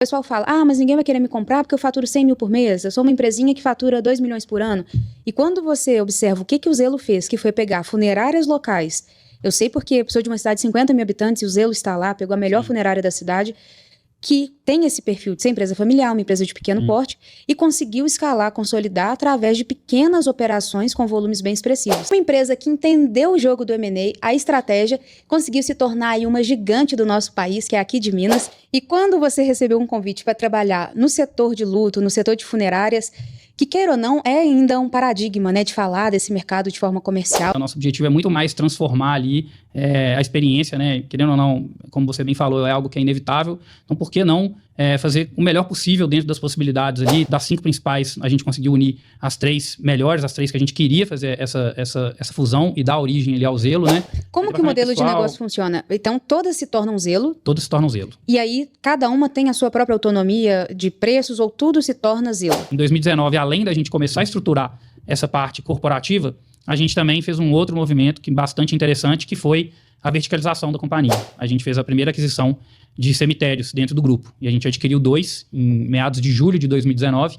pessoal fala, mas ninguém vai querer me comprar porque eu faturo 100 mil por mês, eu sou uma empresinha que fatura 2 milhões por ano. E quando você observa o que o Zelo fez, que foi pegar funerárias locais, eu sei porque sou de uma cidade de 50 mil habitantes e o Zelo está lá, pegou a melhor funerária da cidade, que tem esse perfil de ser empresa familiar, uma empresa de pequeno porte, e conseguiu escalar, consolidar através de pequenas operações com volumes bem expressivos. Uma empresa que entendeu o jogo do M&A, a estratégia, conseguiu se tornar aí uma gigante do nosso país, que é aqui de Minas. E quando você recebeu um convite para trabalhar no setor de luto, no setor de funerárias, que queira ou não, é ainda um paradigma, né, de falar desse mercado de forma comercial. O nosso objetivo é muito mais transformar ali a experiência, né? Querendo ou não, como você bem falou, é algo que é inevitável. Então, por que não fazer o melhor possível dentro das possibilidades ali? Das 5 principais, a gente conseguiu unir as 3 melhores, as 3 que a gente queria fazer essa fusão e dar origem ali ao Zelo, né? Como que o modelo de negócio funciona? Então, todas se tornam Zelo? Todas se tornam Zelo. E aí, cada uma tem a sua própria autonomia de preços ou tudo se torna Zelo? Em 2019, além da gente começar a estruturar essa parte corporativa, a gente também fez um outro movimento que bastante interessante, que foi a verticalização da companhia. A gente fez a primeira aquisição de cemitérios dentro do grupo. E a gente adquiriu 2 em meados de julho de 2019,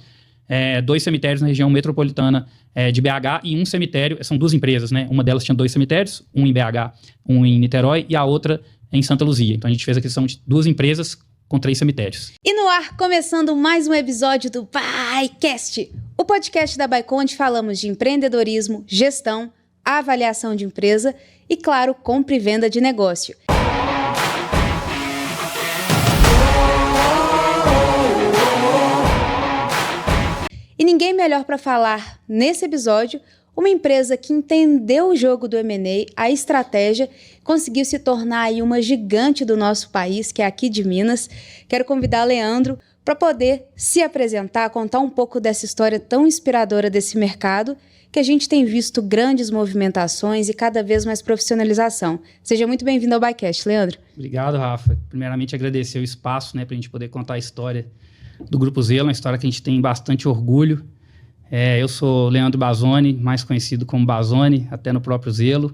2 cemitérios na região metropolitana de BH e um cemitério, são 2 empresas, né? Uma delas tinha 2 cemitérios, um em BH, um em Niterói e a outra em Santa Luzia. Então a gente fez a aquisição de 2 empresas com 3 cemitérios. E no ar, começando mais um episódio do BuyCast, o podcast da Buycom, onde falamos de empreendedorismo, gestão, avaliação de empresa e, claro, compra e venda de negócio. E ninguém melhor para falar nesse episódio, uma empresa que entendeu o jogo do M&A, a estratégia, conseguiu se tornar aí uma gigante do nosso país, que é aqui de Minas. Quero convidar Leandro para poder se apresentar, contar um pouco dessa história tão inspiradora desse mercado, que a gente tem visto grandes movimentações e cada vez mais profissionalização. Seja muito bem-vindo ao BuyCast, Leandro. Obrigado, Rafa. Primeiramente, agradecer o espaço, né, para a gente poder contar a história do Grupo Zelo, uma história que a gente tem bastante orgulho. Eu sou Leandro Bazzoni, mais conhecido como Bazzoni, até no próprio Zelo.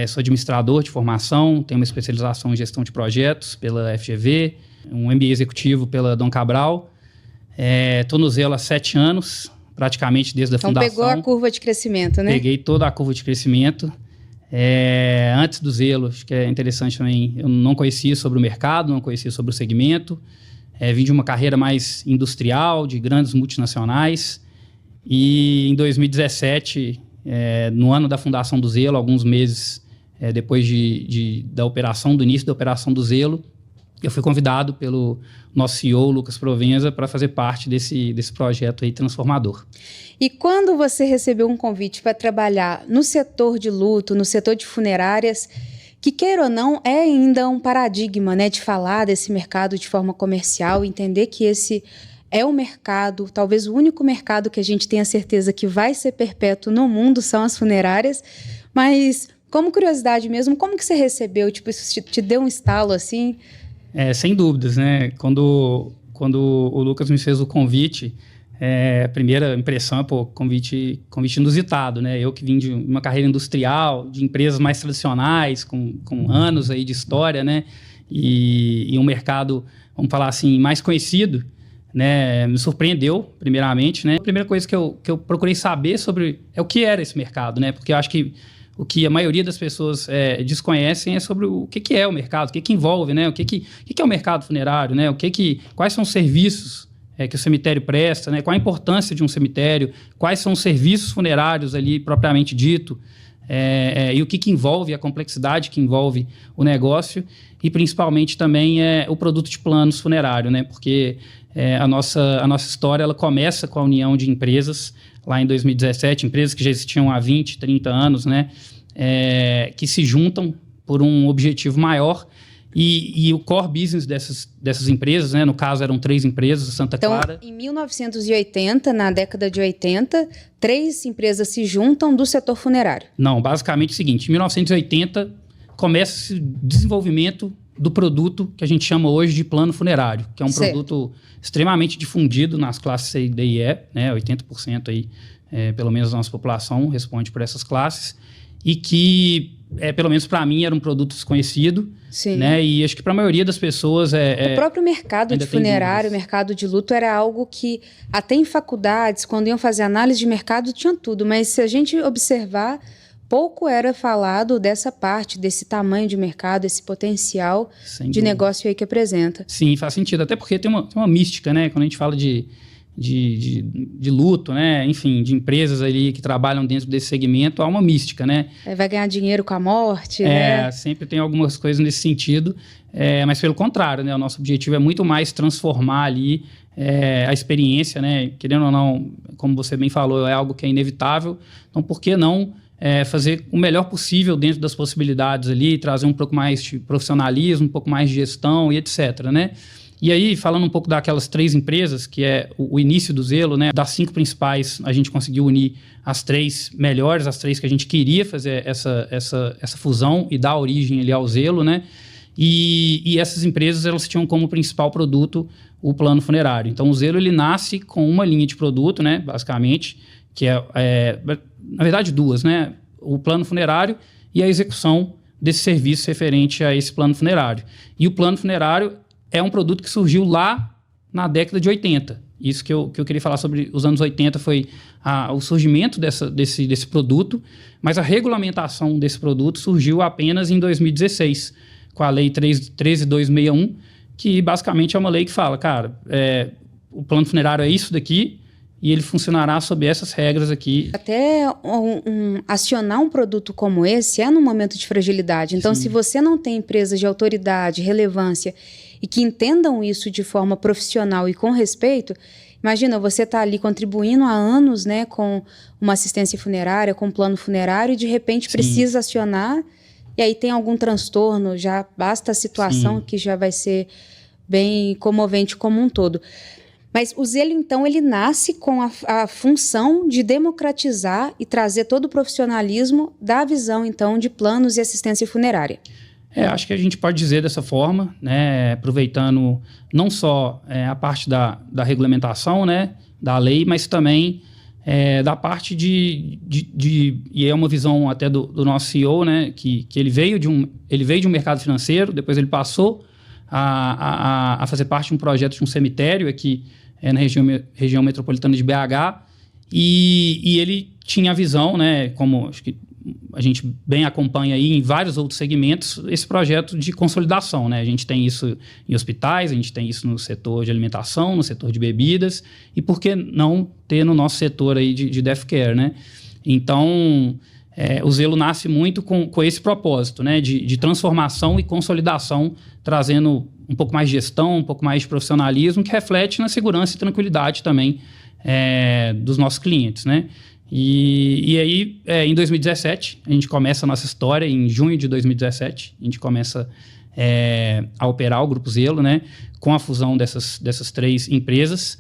Sou administrador de formação, tenho uma especialização em gestão de projetos pela FGV, um MBA executivo pela Dom Cabral. Estou no Zelo há 7 anos, praticamente desde a fundação. Então pegou a curva de crescimento, né? Peguei toda a curva de crescimento. Antes do Zelo, acho que é interessante também, eu não conhecia sobre o mercado, não conhecia sobre o segmento. Vim de uma carreira mais industrial, de grandes multinacionais. E em 2017, no ano da fundação do Zelo, alguns meses depois da operação, do início da operação do Zelo, eu fui convidado pelo nosso CEO, Lucas Provenza, para fazer parte desse projeto aí transformador. E quando você recebeu um convite para trabalhar no setor de luto, no setor de funerárias, que queira ou não, é ainda um paradigma, né, de falar desse mercado de forma comercial, entender que esse é um mercado, talvez o único mercado que a gente tenha certeza que vai ser perpétuo no mundo são as funerárias, mas como curiosidade mesmo, como que você recebeu? Tipo, isso te deu um estalo assim? Sem dúvidas, né? Quando o Lucas me fez o convite, a primeira impressão, convite inusitado, né? Eu que vim de uma carreira industrial, de empresas mais tradicionais, com anos aí de história, né? E um mercado, vamos falar assim, mais conhecido, né? Me surpreendeu, primeiramente, né? A primeira coisa que eu procurei saber sobre o que era esse mercado, né? Porque eu acho que o que a maioria das pessoas desconhecem é sobre o que é o mercado, o que envolve, né? O que é o mercado funerário, né? Quais são os serviços que o cemitério presta, né? Qual a importância de um cemitério, quais são os serviços funerários ali propriamente dito, e o que envolve, a complexidade que envolve o negócio e principalmente também o produto de planos funerário, né? Porque a nossa história ela começa com a união de empresas lá em 2017, empresas que já existiam há 20, 30 anos, né? Que se juntam por um objetivo maior. E o core business dessas empresas, né? No caso, eram 3 empresas, Santa Clara. Então, em 1980, na década de 80, 3 empresas se juntam do setor funerário. Não, basicamente é o seguinte, em 1980 começa o desenvolvimento do produto que a gente chama hoje de plano funerário, que é um produto extremamente difundido nas classes C, D e E, né? 80% aí, pelo menos da nossa população responde por essas classes, e que pelo menos para mim, era um produto desconhecido. Sim. Né? E acho que para a maioria das pessoas... O próprio mercado de funerário, o mercado de luto, era algo que até em faculdades, quando iam fazer análise de mercado, tinha tudo. Mas se a gente observar, pouco era falado dessa parte, desse tamanho de mercado, esse potencial de negócio aí que apresenta. Sim, faz sentido. Até porque tem uma mística, né? Quando a gente fala de luto, né? Enfim, de empresas ali que trabalham dentro desse segmento, há uma mística, né? Vai ganhar dinheiro com a morte, né? Sempre tem algumas coisas nesse sentido, mas pelo contrário, né? O nosso objetivo é muito mais transformar ali a experiência, né? Querendo ou não, como você bem falou, é algo que é inevitável, então por que não fazer o melhor possível dentro das possibilidades ali, trazer um pouco mais de profissionalismo, um pouco mais de gestão e etc, né? E aí, falando um pouco daquelas 3 empresas, que é o início do Zelo, né? Das 5 principais, a gente conseguiu unir as 3 melhores, as 3 que a gente queria fazer essa fusão e dar origem ali ao Zelo, né? E essas empresas, elas tinham como principal produto o plano funerário. Então, o Zelo, ele nasce com uma linha de produto, né? Basicamente, que na verdade, 2, né? O plano funerário e a execução desse serviço referente a esse plano funerário. E o plano funerário é um produto que surgiu lá na década de 80. Isso que eu queria falar sobre os anos 80 foi o surgimento desse produto, mas a regulamentação desse produto surgiu apenas em 2016, com a Lei 13.261, que basicamente é uma lei que fala, cara, o plano funerário é isso daqui, e ele funcionará sob essas regras aqui. Até acionar um produto como esse é num momento de fragilidade. Então, se você não tem empresas de autoridade, relevância, e que entendam isso de forma profissional e com respeito, imagina, você está ali contribuindo há anos, né, com uma assistência funerária, com um plano funerário, e de repente precisa acionar, e aí tem algum transtorno, já basta a situação que já vai ser bem comovente como um todo. Mas o Zelo, então, ele nasce com a função de democratizar e trazer todo o profissionalismo da visão, então, de planos e assistência funerária. Acho que a gente pode dizer dessa forma, né, aproveitando não só a parte da regulamentação, né, da lei, mas também da parte e é uma visão até do nosso CEO, né, que ele veio de um mercado financeiro, depois ele passou a fazer parte de um projeto de um cemitério aqui na região metropolitana de BH, e ele tinha a visão, né, como acho que a gente bem acompanha aí em vários outros segmentos, esse projeto de consolidação, né? A gente tem isso em hospitais, a gente tem isso no setor de alimentação, no setor de bebidas, e por que não ter no nosso setor aí de death care, né? Então, o Zelo nasce muito com esse propósito, né? De transformação e consolidação, trazendo um pouco mais de gestão, um pouco mais de profissionalismo, que reflete na segurança e tranquilidade também dos nossos clientes, né? E aí, em 2017, a gente começa a nossa história, em junho de 2017, a gente começa a operar o Grupo Zelo, né, com a fusão dessas 3 empresas.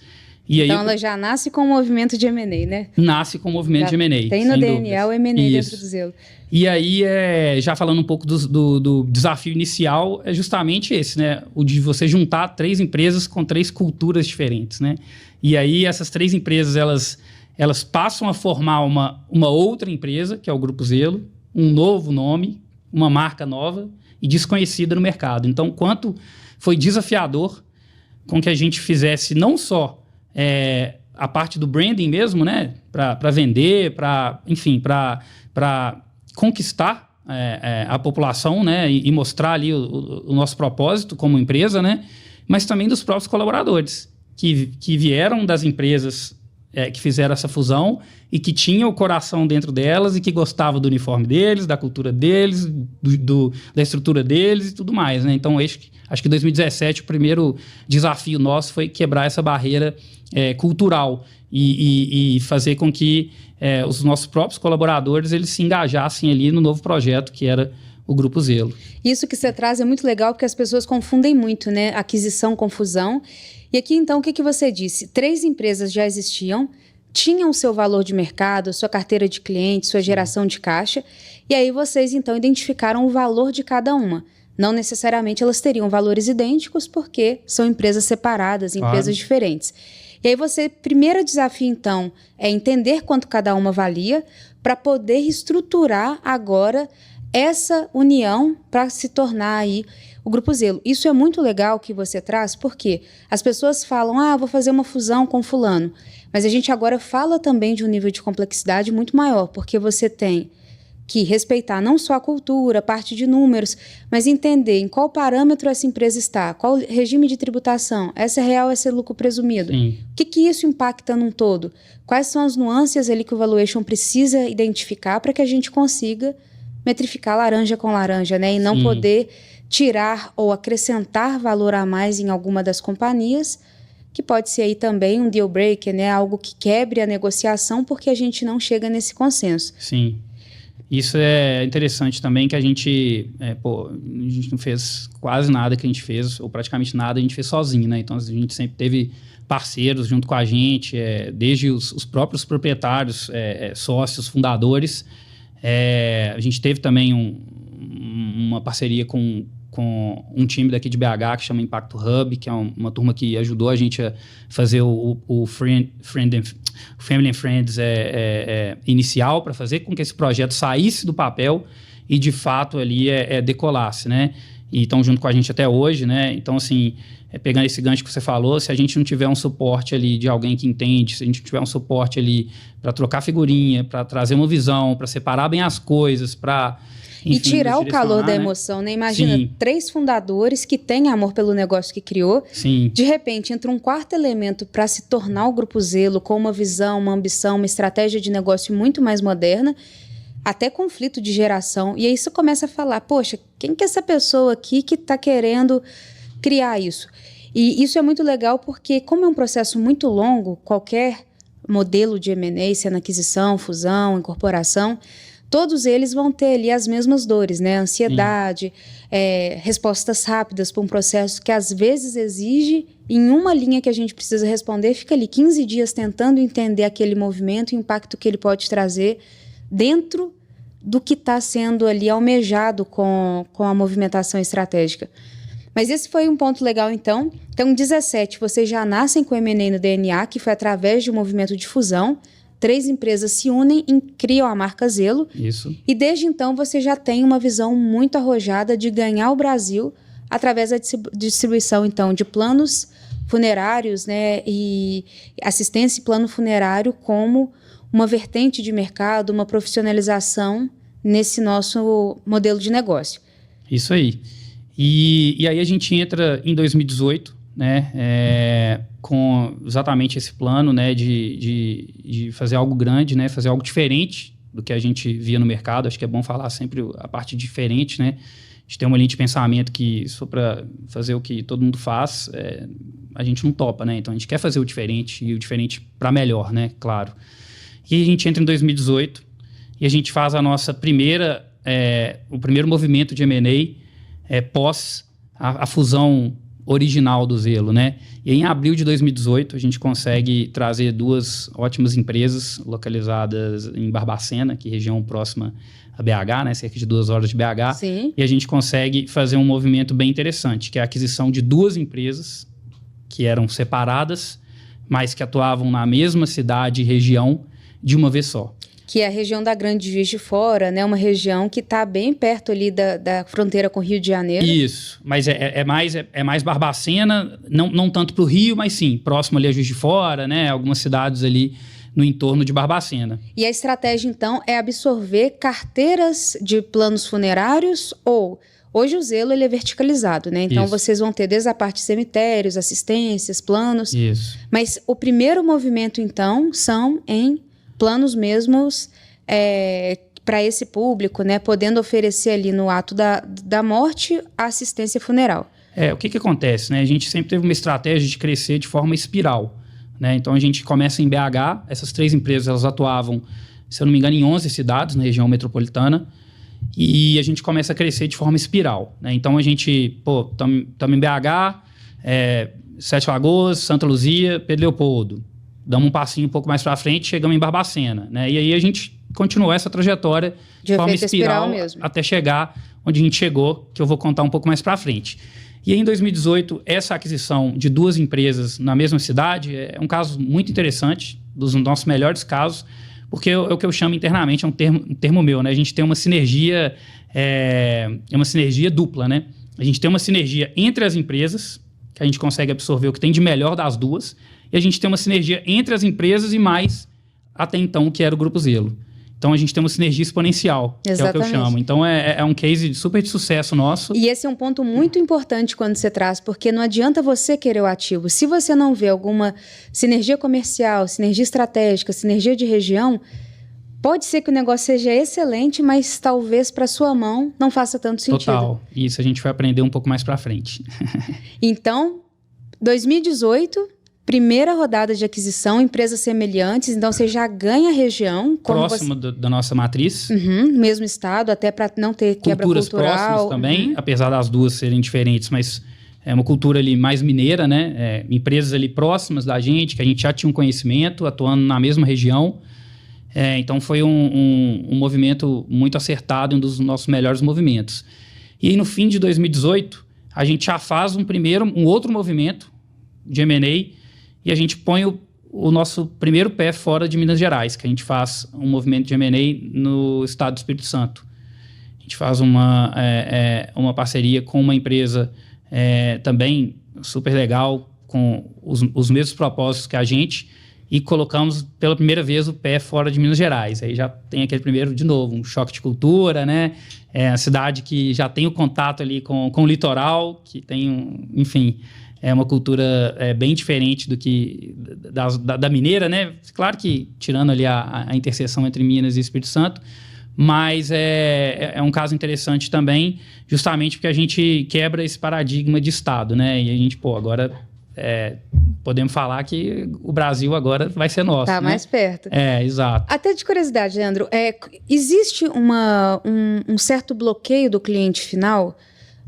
E então, aí, ela já nasce com o movimento de M&A, né? Nasce com o movimento de M&A. Tem no DNA o M&A dentro do Zelo. E aí, já falando um pouco do desafio inicial, é justamente esse, né? O de você juntar 3 empresas com 3 culturas diferentes, né? E aí, essas 3 empresas, elas passam a formar uma outra empresa, que é o Grupo Zelo, um novo nome, uma marca nova e desconhecida no mercado. Então, quanto foi desafiador com que a gente fizesse não só a parte do branding mesmo, né, para vender, para conquistar a população, né, e mostrar ali o nosso propósito como empresa, né, mas também dos próprios colaboradores que vieram das empresas que fizeram essa fusão e que tinham o coração dentro delas e que gostavam do uniforme deles, da cultura deles, da estrutura deles e tudo mais, né? Então, acho que 2017 o primeiro desafio nosso foi quebrar essa barreira cultural e fazer com que os nossos próprios colaboradores eles se engajassem ali no novo projeto que era o Grupo Zelo. Isso que você traz é muito legal porque as pessoas confundem muito, né? Aquisição com fusão. E aqui, então, o que você disse? 3 empresas já existiam, tinham o seu valor de mercado, sua carteira de clientes, sua geração de caixa, e aí vocês, então, identificaram o valor de cada uma. Não necessariamente elas teriam valores idênticos, porque são empresas separadas, empresas diferentes. E aí primeiro desafio, então, é entender quanto cada uma valia, para poder estruturar agora essa união para se tornar aí o Grupo Zelo. Isso é muito legal que você traz, porque as pessoas falam, vou fazer uma fusão com fulano, mas a gente agora fala também de um nível de complexidade muito maior, porque você tem que respeitar não só a cultura, a parte de números, mas entender em qual parâmetro essa empresa está, qual regime de tributação, essa é real, esse é lucro presumido. Sim. O que isso impacta num todo? Quais são as nuances ali que o valuation precisa identificar para que a gente consiga metrificar laranja com laranja, né? E não Sim. poder tirar ou acrescentar valor a mais em alguma das companhias, que pode ser aí também um deal breaker, né? Algo que quebre a negociação porque a gente não chega nesse consenso. Sim. Isso é interessante também, que a gente não fez quase nada que a gente fez, ou praticamente nada a gente fez sozinho, né? Então a gente sempre teve parceiros junto com a gente, desde os próprios proprietários, sócios, fundadores. A gente teve também uma parceria com um time daqui de BH que chama Impacto Hub, que é uma turma que ajudou a gente a fazer o Family and Friends inicial, para fazer com que esse projeto saísse do papel e, de fato, ali decolasse, né? E estão junto com a gente até hoje, né? Então, assim, pegando esse gancho que você falou, se a gente não tiver um suporte ali de alguém que entende, se a gente não tiver um suporte ali para trocar figurinha, para trazer uma visão, para separar bem as coisas, para... E tirar o calor da emoção, né? Imagina, Sim. 3 fundadores que têm amor pelo negócio que criou. Sim. De repente, entra um quarto elemento para se tornar o Grupo Zelo com uma visão, uma ambição, uma estratégia de negócio muito mais moderna, até conflito de geração. E aí você começa a falar, poxa, quem que é essa pessoa aqui que está querendo criar isso? E isso é muito legal porque, como é um processo muito longo, qualquer modelo de M&A, sendo aquisição, fusão, incorporação, todos eles vão ter ali as mesmas dores, né? Ansiedade, respostas rápidas para um processo que às vezes exige, em uma linha que a gente precisa responder, fica ali 15 dias tentando entender aquele movimento e o impacto que ele pode trazer dentro do que está sendo ali almejado com a movimentação estratégica. Mas esse foi um ponto legal, então. Então, 17, vocês já nascem com o M&A no DNA, que foi através de um movimento de fusão. 3 empresas se unem e criam a marca Zelo. Isso. E desde então você já tem uma visão muito arrojada de ganhar o Brasil através da distribuição, então, de planos funerários, né, e assistência e plano funerário como uma vertente de mercado, uma profissionalização nesse nosso modelo de negócio. Isso aí. E aí a gente entra em 2018, né, com exatamente esse plano, né, de fazer algo grande, né, fazer algo diferente do que a gente via no mercado. Acho que é bom falar sempre a parte diferente, né? A gente tem uma linha de pensamento que, se for para fazer o que todo mundo faz, a gente não topa, né? Então a gente quer fazer o diferente e o diferente para melhor, né? Claro. E a gente entra em 2018 e a gente faz a nossa o primeiro movimento de M&A pós a fusão original do Zelo, né? E em abril de 2018 a gente consegue trazer 2 ótimas empresas localizadas em Barbacena, que é região próxima a BH, né? Cerca de 2 horas de BH. Sim. E a gente consegue fazer um movimento bem interessante, que é a aquisição de 2 empresas que eram separadas, mas que atuavam na mesma cidade e região de uma vez só. Que é a região da Grande Juiz de Fora, né? Uma região que está bem perto ali da fronteira com o Rio de Janeiro. Isso, mas é mais Barbacena, não tanto para o Rio, mas sim, próximo ali a Juiz de Fora, né? Algumas cidades ali no entorno de Barbacena. E a estratégia, então, é absorver carteiras de planos funerários ou... Hoje o Zelo ele é verticalizado, né? Então, vocês vão ter desde a parte de cemitérios, assistências, planos. Isso. Mas o primeiro movimento, então, são em planos mesmos para esse público, né? Podendo oferecer ali no ato da morte a assistência funeral. O que acontece, né? A gente sempre teve uma estratégia de crescer de forma espiral, né? Então, a gente começa em BH, essas 3 empresas elas atuavam, se eu não me engano, em 11 cidades na região metropolitana, e a gente começa a crescer de forma espiral, né? Então, a gente, estamos em BH, Sete Lagoas, Santa Luzia, Pedro Leopoldo. Damos um passinho um pouco mais para frente, chegamos em Barbacena, né? E aí a gente continuou essa trajetória de forma espiral mesmo, até chegar onde a gente chegou, que eu vou contar um pouco mais para frente. E aí, em 2018, essa aquisição de 2 empresas na mesma cidade é um caso muito interessante, dos nossos melhores casos, porque é o que eu chamo internamente, é um termo meu, né? A gente tem uma sinergia, uma sinergia dupla, né? A gente tem uma sinergia entre as empresas, que a gente consegue absorver o que tem de melhor das duas, e a gente tem uma sinergia entre as empresas e mais, até então, que era o Grupo Zelo. Então, a gente tem uma sinergia exponencial, Exatamente. que é o que eu chamo. Então, é um case super de sucesso nosso. E esse é um ponto muito importante quando você traz, porque não adianta você querer o ativo. Se você não vê alguma sinergia comercial, sinergia estratégica, sinergia de região, pode ser que o negócio seja excelente, mas talvez para sua mão não faça tanto sentido. Total. Isso a gente vai aprender um pouco mais para frente. Então, 2018... primeira rodada de aquisição, empresas semelhantes, então você já ganha a região. Próximo da nossa matriz. Mesmo estado, até para não ter quebra culturas cultural. Próximas também, apesar das duas serem diferentes, mas é uma cultura ali mais mineira, né? Empresas ali próximas da gente, que a gente já tinha um conhecimento, atuando na mesma região. Então foi um movimento muito acertado, um dos nossos melhores movimentos. E aí, no fim de 2018, a gente já faz um outro movimento de M&A, e a gente põe o nosso primeiro pé fora de Minas Gerais, que a gente faz um movimento de M&A no estado do Espírito Santo. A gente faz uma parceria com uma empresa também super legal, com os mesmos propósitos que a gente, e colocamos pela primeira vez o pé fora de Minas Gerais. Aí já tem aquele primeiro, de novo, um choque de cultura, né? A cidade que já tem o contato ali com o litoral, que tem, enfim... É uma cultura bem diferente do que da mineira, né? Claro que tirando ali a interseção entre Minas e Espírito Santo, mas é um caso interessante também, justamente porque a gente quebra esse paradigma de Estado, né? E a gente, agora podemos falar que o Brasil agora vai ser nosso. Tá, né? Mais perto. Exato. Até de curiosidade, Leandro, existe um certo bloqueio do cliente final?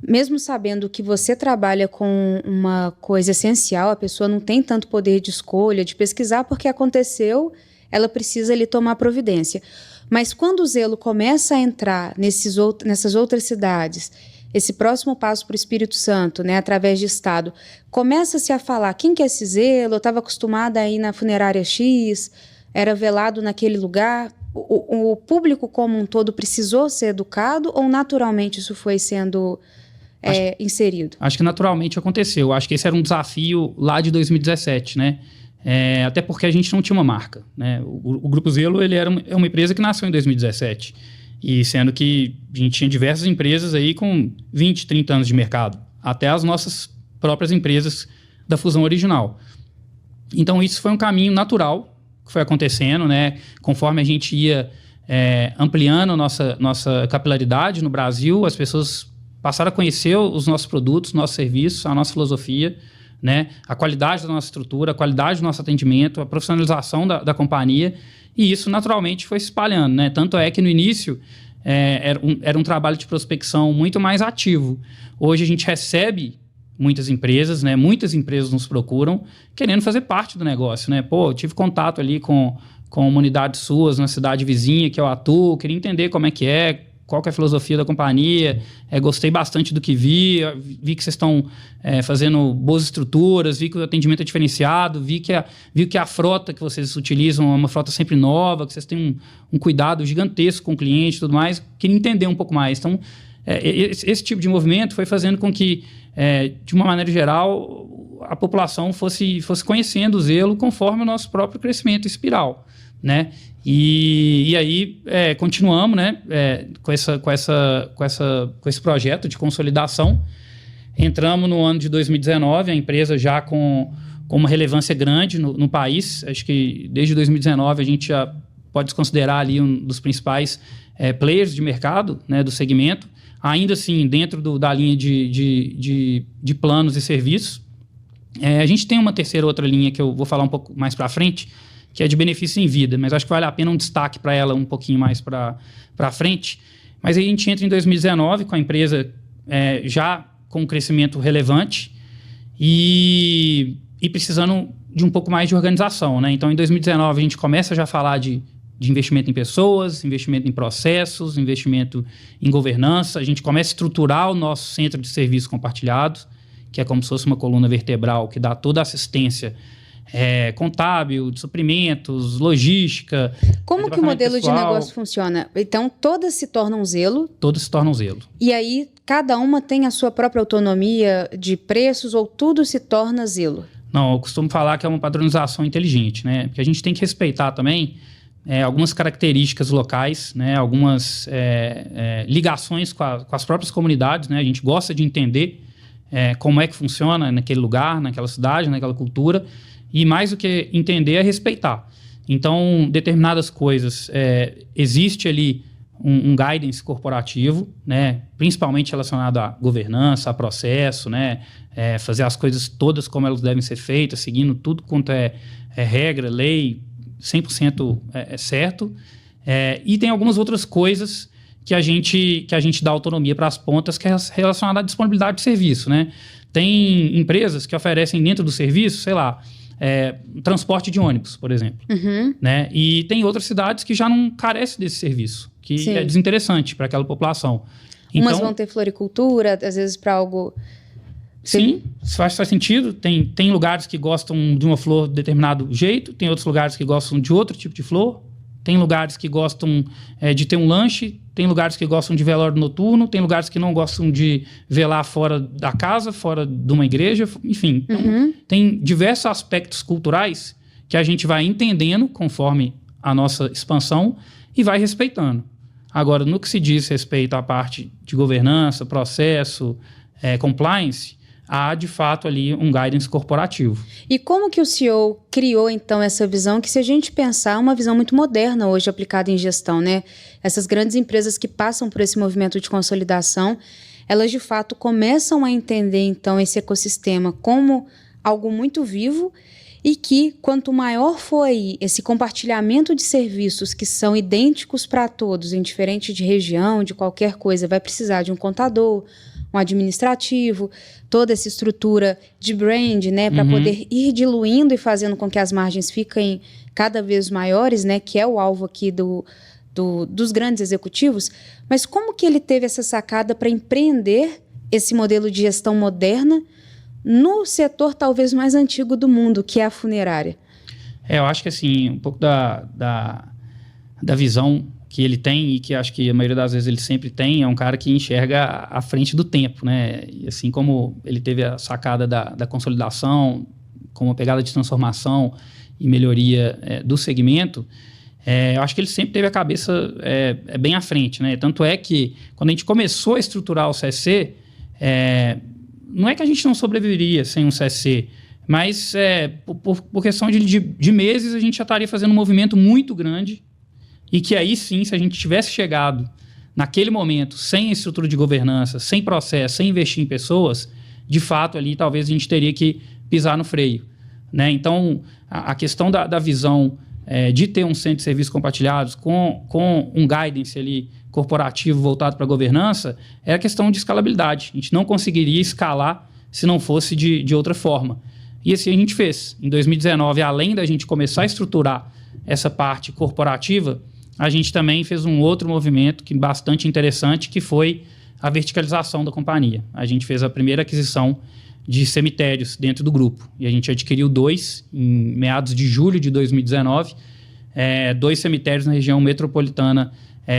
Mesmo sabendo que você trabalha com uma coisa essencial, a pessoa não tem tanto poder de escolha, de pesquisar, porque aconteceu, ela precisa ali tomar providência. Mas quando o Zelo começa a entrar nessas outras cidades, esse próximo passo para o Espírito Santo, né, através de Estado, começa-se a falar, quem que é esse Zelo? Eu estava acostumada a ir na funerária X, era velado naquele lugar. O público como um todo precisou ser educado ou naturalmente isso foi sendo... inserido? Acho que naturalmente aconteceu. Acho que esse era um desafio lá de 2017, né? Até porque a gente não tinha uma marca, né? O Grupo Zelo ele é uma empresa que nasceu em 2017. E sendo que a gente tinha diversas empresas aí com 20, 30 anos de mercado. Até as nossas próprias empresas da fusão original. Então isso foi um caminho natural que foi acontecendo, né? Conforme a gente ia ampliando a nossa capilaridade no Brasil, as pessoas... passaram a conhecer os nossos produtos, nossos serviços, a nossa filosofia, né? A qualidade da nossa estrutura, a qualidade do nosso atendimento, a profissionalização da companhia, e isso naturalmente foi se espalhando, né? Tanto é que no início era um trabalho de prospecção muito mais ativo. Hoje a gente recebe muitas empresas, né? Muitas empresas nos procuram querendo fazer parte do negócio, né? Eu tive contato ali com comunidades suas na cidade vizinha que eu atuo, queria entender como é que é, qual que é a filosofia da companhia, gostei bastante do que vi que vocês estão fazendo boas estruturas, vi que o atendimento é diferenciado, vi que a frota que vocês utilizam é uma frota sempre nova, que vocês têm um cuidado gigantesco com o cliente e tudo mais, queria entender um pouco mais. Então, esse tipo de movimento foi fazendo com que, de uma maneira geral, a população fosse conhecendo o Zelo conforme o nosso próprio crescimento espiral, né? E aí continuamos, né, com esse projeto de consolidação. Entramos no ano de 2019, a empresa já com uma relevância grande no país. Acho que desde 2019 a gente já pode se considerar ali um dos principais players de mercado, né, do segmento. Ainda assim, dentro da linha de planos e serviços. A gente tem uma outra linha que eu vou falar um pouco mais para frente, que é de benefício em vida, mas acho que vale a pena um destaque para ela um pouquinho mais para frente. Mas aí a gente entra em 2019 com a empresa já com um crescimento relevante e precisando de um pouco mais de organização, né? Então, em 2019, a gente começa já a falar de investimento em pessoas, investimento em processos, investimento em governança. A gente começa a estruturar o nosso centro de serviços compartilhados, que é como se fosse uma coluna vertebral que dá toda a assistência contábil, de suprimentos, logística. Como que o modelo de negócio funciona? Então, todas se tornam zelo? Todas se tornam zelo. E aí, cada uma tem a sua própria autonomia de preços ou tudo se torna zelo? Não, eu costumo falar que é uma padronização inteligente, né? Porque a gente tem que respeitar também algumas características locais, né? Algumas ligações com as próprias comunidades, né? A gente gosta de entender como é que funciona naquele lugar, naquela cidade, naquela cultura. E mais do que entender é respeitar. Então, determinadas coisas, existe ali um guidance corporativo, né? Principalmente relacionado à governança, a processo, né? Fazer as coisas todas como elas devem ser feitas, seguindo tudo quanto é regra, lei, 100% certo. E tem algumas outras coisas que a gente dá autonomia para as pontas, que é relacionada à disponibilidade de serviço, né? Tem empresas que oferecem dentro do serviço, sei lá, transporte de ônibus, por exemplo. Uhum. Né? E tem outras cidades que já não carecem desse serviço, que Sim. é desinteressante para aquela população. Umas vão ter floricultura, às vezes para algo... Sim, faz sentido. Tem lugares que gostam de uma flor de determinado jeito, tem outros lugares que gostam de outro tipo de flor, tem lugares que gostam de ter um lanche, tem lugares que gostam de velório noturno, tem lugares que não gostam de velar fora da casa, fora de uma igreja, enfim. Então, tem diversos aspectos culturais que a gente vai entendendo conforme a nossa expansão e vai respeitando. Agora, no que se diz respeito à parte de governança, processo, compliance, há, de fato, ali um guidance corporativo. E como que o CEO criou, então, essa visão que, se a gente pensar, é uma visão muito moderna hoje aplicada em gestão, né? Essas grandes empresas que passam por esse movimento de consolidação, elas, de fato, começam a entender, então, esse ecossistema como algo muito vivo e que, quanto maior for aí esse compartilhamento de serviços que são idênticos para todos, indiferente de região, de qualquer coisa, vai precisar de um contador, um administrativo, toda essa estrutura de brand, né, para poder ir diluindo e fazendo com que as margens fiquem cada vez maiores, né, que é o alvo aqui dos grandes executivos. Mas como que ele teve essa sacada para empreender esse modelo de gestão moderna no setor talvez mais antigo do mundo, que é a funerária? Eu acho que assim, um pouco da visão que ele tem, e que acho que a maioria das vezes ele sempre tem, é um cara que enxerga à frente do tempo, né? E assim como ele teve a sacada da consolidação, com uma pegada de transformação e melhoria do segmento, eu acho que ele sempre teve a cabeça bem à frente, né? Tanto é que, quando a gente começou a estruturar o CSC, não é que a gente não sobreviveria sem um CSC, mas por questão de meses a gente já estaria fazendo um movimento muito grande. E que aí sim, se a gente tivesse chegado naquele momento sem estrutura de governança, sem processo, sem investir em pessoas, de fato ali talvez a gente teria que pisar no freio, né? Então, a questão da visão de ter um centro de serviços compartilhados com um guidance ali corporativo voltado para a governança é a questão de escalabilidade. A gente não conseguiria escalar se não fosse de outra forma. E assim a gente fez. Em 2019, além da gente começar a estruturar essa parte corporativa, a gente também fez um outro movimento que bastante interessante, que foi a verticalização da companhia. A gente fez a primeira aquisição de cemitérios dentro do grupo. E a gente adquiriu 2 em meados de julho de 2019, 2 cemitérios na região metropolitana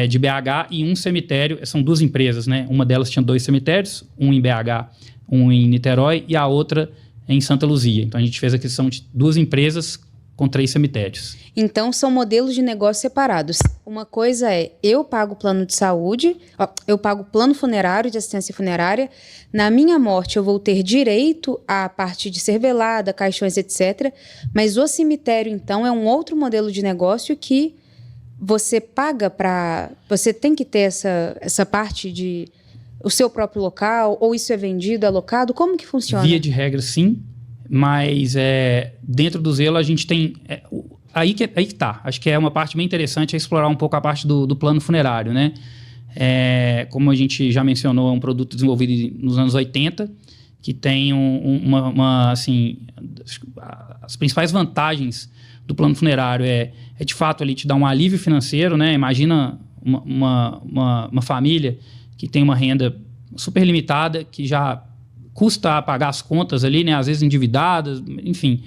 de BH e um cemitério, são 2 empresas, né? Uma delas tinha 2 cemitérios, um em BH, um em Niterói e a outra em Santa Luzia. Então a gente fez a aquisição de 2 empresas com 3 cemitérios. Então, são modelos de negócio separados. Uma coisa eu pago plano de saúde, eu pago plano funerário, de assistência funerária. Na minha morte, eu vou ter direito à parte de ser velada, caixões, etc. Mas o cemitério, então, é um outro modelo de negócio que você paga para... Você tem que ter essa parte de... o seu próprio local, ou isso é vendido, alocado? Como que funciona? Via de regra, sim. Mas dentro do Zelo a gente tem... Aí que tá. Acho que é uma parte bem interessante explorar um pouco a parte do plano funerário, né? Como a gente já mencionou, é um produto desenvolvido nos anos 80, que tem assim, as principais vantagens do plano funerário de fato ali te dar um alívio financeiro, né? Imagina uma família que tem uma renda super limitada, que já custa pagar as contas ali, né? Às vezes endividadas, enfim.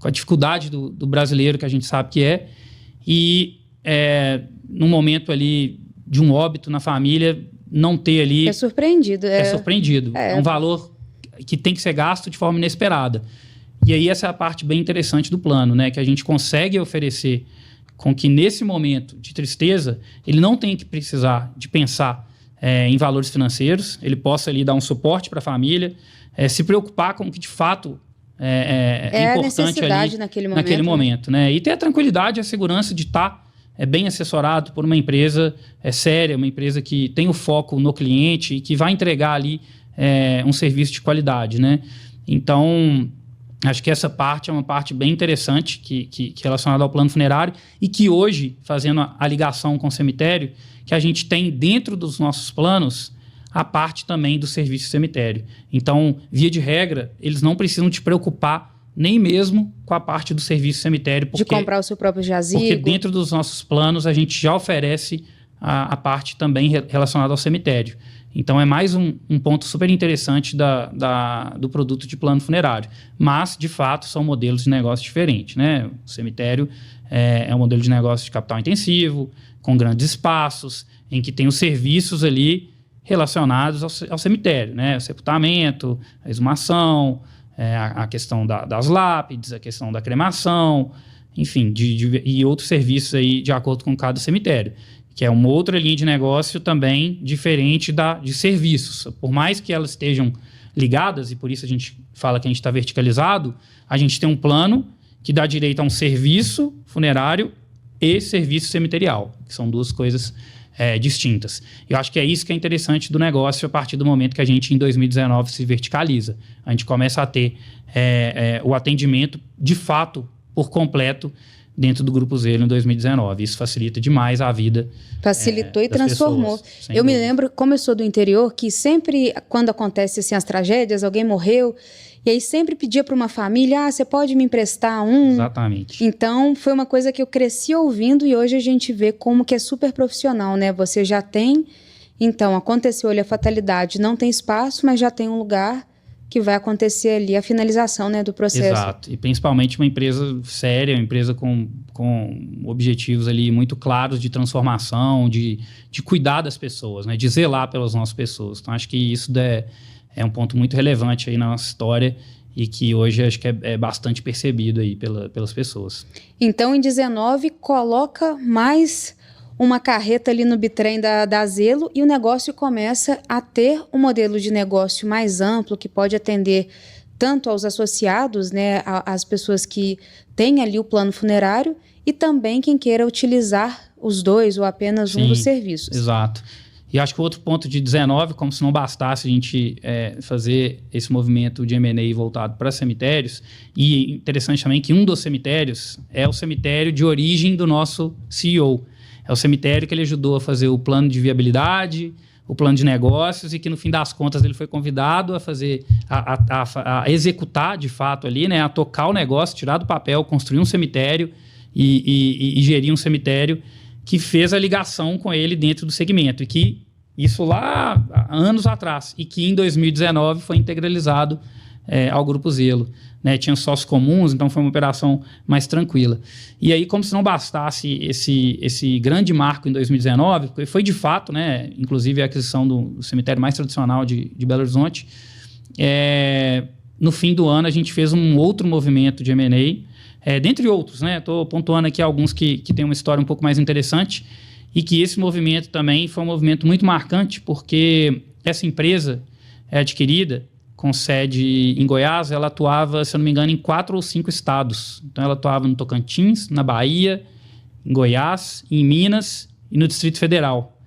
com a dificuldade do brasileiro, que a gente sabe que é. E num momento ali de um óbito na família, não ter ali... É surpreendido. É surpreendido. É um valor que tem que ser gasto de forma inesperada. E aí essa é a parte bem interessante do plano, né? Que a gente consegue oferecer com que nesse momento de tristeza, ele não tenha que precisar de pensar em valores financeiros, ele possa ali dar um suporte para a família, se preocupar com o que de fato é importante ali naquele momento, né? E ter a tranquilidade e a segurança de estar bem assessorado por uma empresa séria, uma empresa que tem o foco no cliente e que vai entregar ali um serviço de qualidade, né? Então, acho que essa parte é uma parte bem interessante que relacionada ao plano funerário e que hoje, fazendo a ligação com o cemitério, que a gente tem dentro dos nossos planos a parte também do serviço cemitério. Então, via de regra, eles não precisam te preocupar nem mesmo com a parte do serviço cemitério. De comprar o seu próprio jazigo. Porque dentro dos nossos planos a gente já oferece a parte também relacionada ao cemitério. Então, é mais um ponto super interessante do produto de plano funerário. Mas, de fato, são modelos de negócio diferentes, né? O cemitério é um modelo de negócio de capital intensivo, com grandes espaços, em que tem os serviços ali relacionados ao cemitério, né? O sepultamento, a exumação, a questão das lápides, a questão da cremação, enfim, e outros serviços aí de acordo com cada cemitério, que é uma outra linha de negócio também diferente de serviços. Por mais que elas estejam ligadas, e por isso a gente fala que a gente está verticalizado, a gente tem um plano que dá direito a um serviço funerário e serviço cemiterial, que são duas coisas distintas. Eu acho que é isso que é interessante do negócio a partir do momento que a gente, em 2019, se verticaliza. A gente começa a ter o atendimento, de fato, por completo, dentro do Grupo Zelo em 2019. Isso facilita demais a vida. Facilitou e transformou. Eu me lembro, como eu sou do interior, que sempre, quando acontece assim, as tragédias, alguém morreu, e aí sempre pedia para uma família, você pode me emprestar um? Exatamente. Então, foi uma coisa que eu cresci ouvindo e hoje a gente vê como que é super profissional, né? Você já tem, então, aconteceu ali a fatalidade, não tem espaço, mas já tem um lugar que vai acontecer ali a finalização, né, do processo. Exato. E principalmente uma empresa séria, uma empresa com objetivos ali muito claros de transformação, de cuidar das pessoas, né, de zelar pelas nossas pessoas. Então, acho que isso é um ponto muito relevante aí na nossa história e que hoje acho que é bastante percebido aí pelas pessoas. Então, em 19, coloca mais uma carreta ali no bitrem da Zelo e o negócio começa a ter um modelo de negócio mais amplo que pode atender tanto aos associados, né, as pessoas que têm ali o plano funerário e também quem queira utilizar os dois ou apenas um dos serviços. Exato. E acho que o outro ponto de 19, como se não bastasse a gente fazer esse movimento de M&A voltado para cemitérios, e interessante também que um dos cemitérios é o cemitério de origem do nosso CEO. É o cemitério que ele ajudou a fazer o plano de viabilidade, o plano de negócios, e que no fim das contas ele foi convidado a fazer, a executar de fato ali, né, a tocar o negócio, tirar do papel, construir um cemitério e gerir um cemitério, que fez a ligação com ele dentro do segmento, e que isso lá há anos atrás, e que em 2019 foi integralizado ao Grupo Zelo, né? Tinha sócios comuns, então foi uma operação mais tranquila. E aí, como se não bastasse esse grande marco em 2019, porque foi de fato, né, inclusive a aquisição do cemitério mais tradicional de Belo Horizonte, no fim do ano a gente fez um outro movimento de M&A, dentre outros, né? Estou pontuando aqui alguns que têm uma história um pouco mais interessante, e que esse movimento também foi um movimento muito marcante, porque essa empresa adquirida, com sede em Goiás, ela atuava, se eu não me engano, em 4 ou 5 estados. Então, ela atuava no Tocantins, na Bahia, em Goiás, em Minas e no Distrito Federal.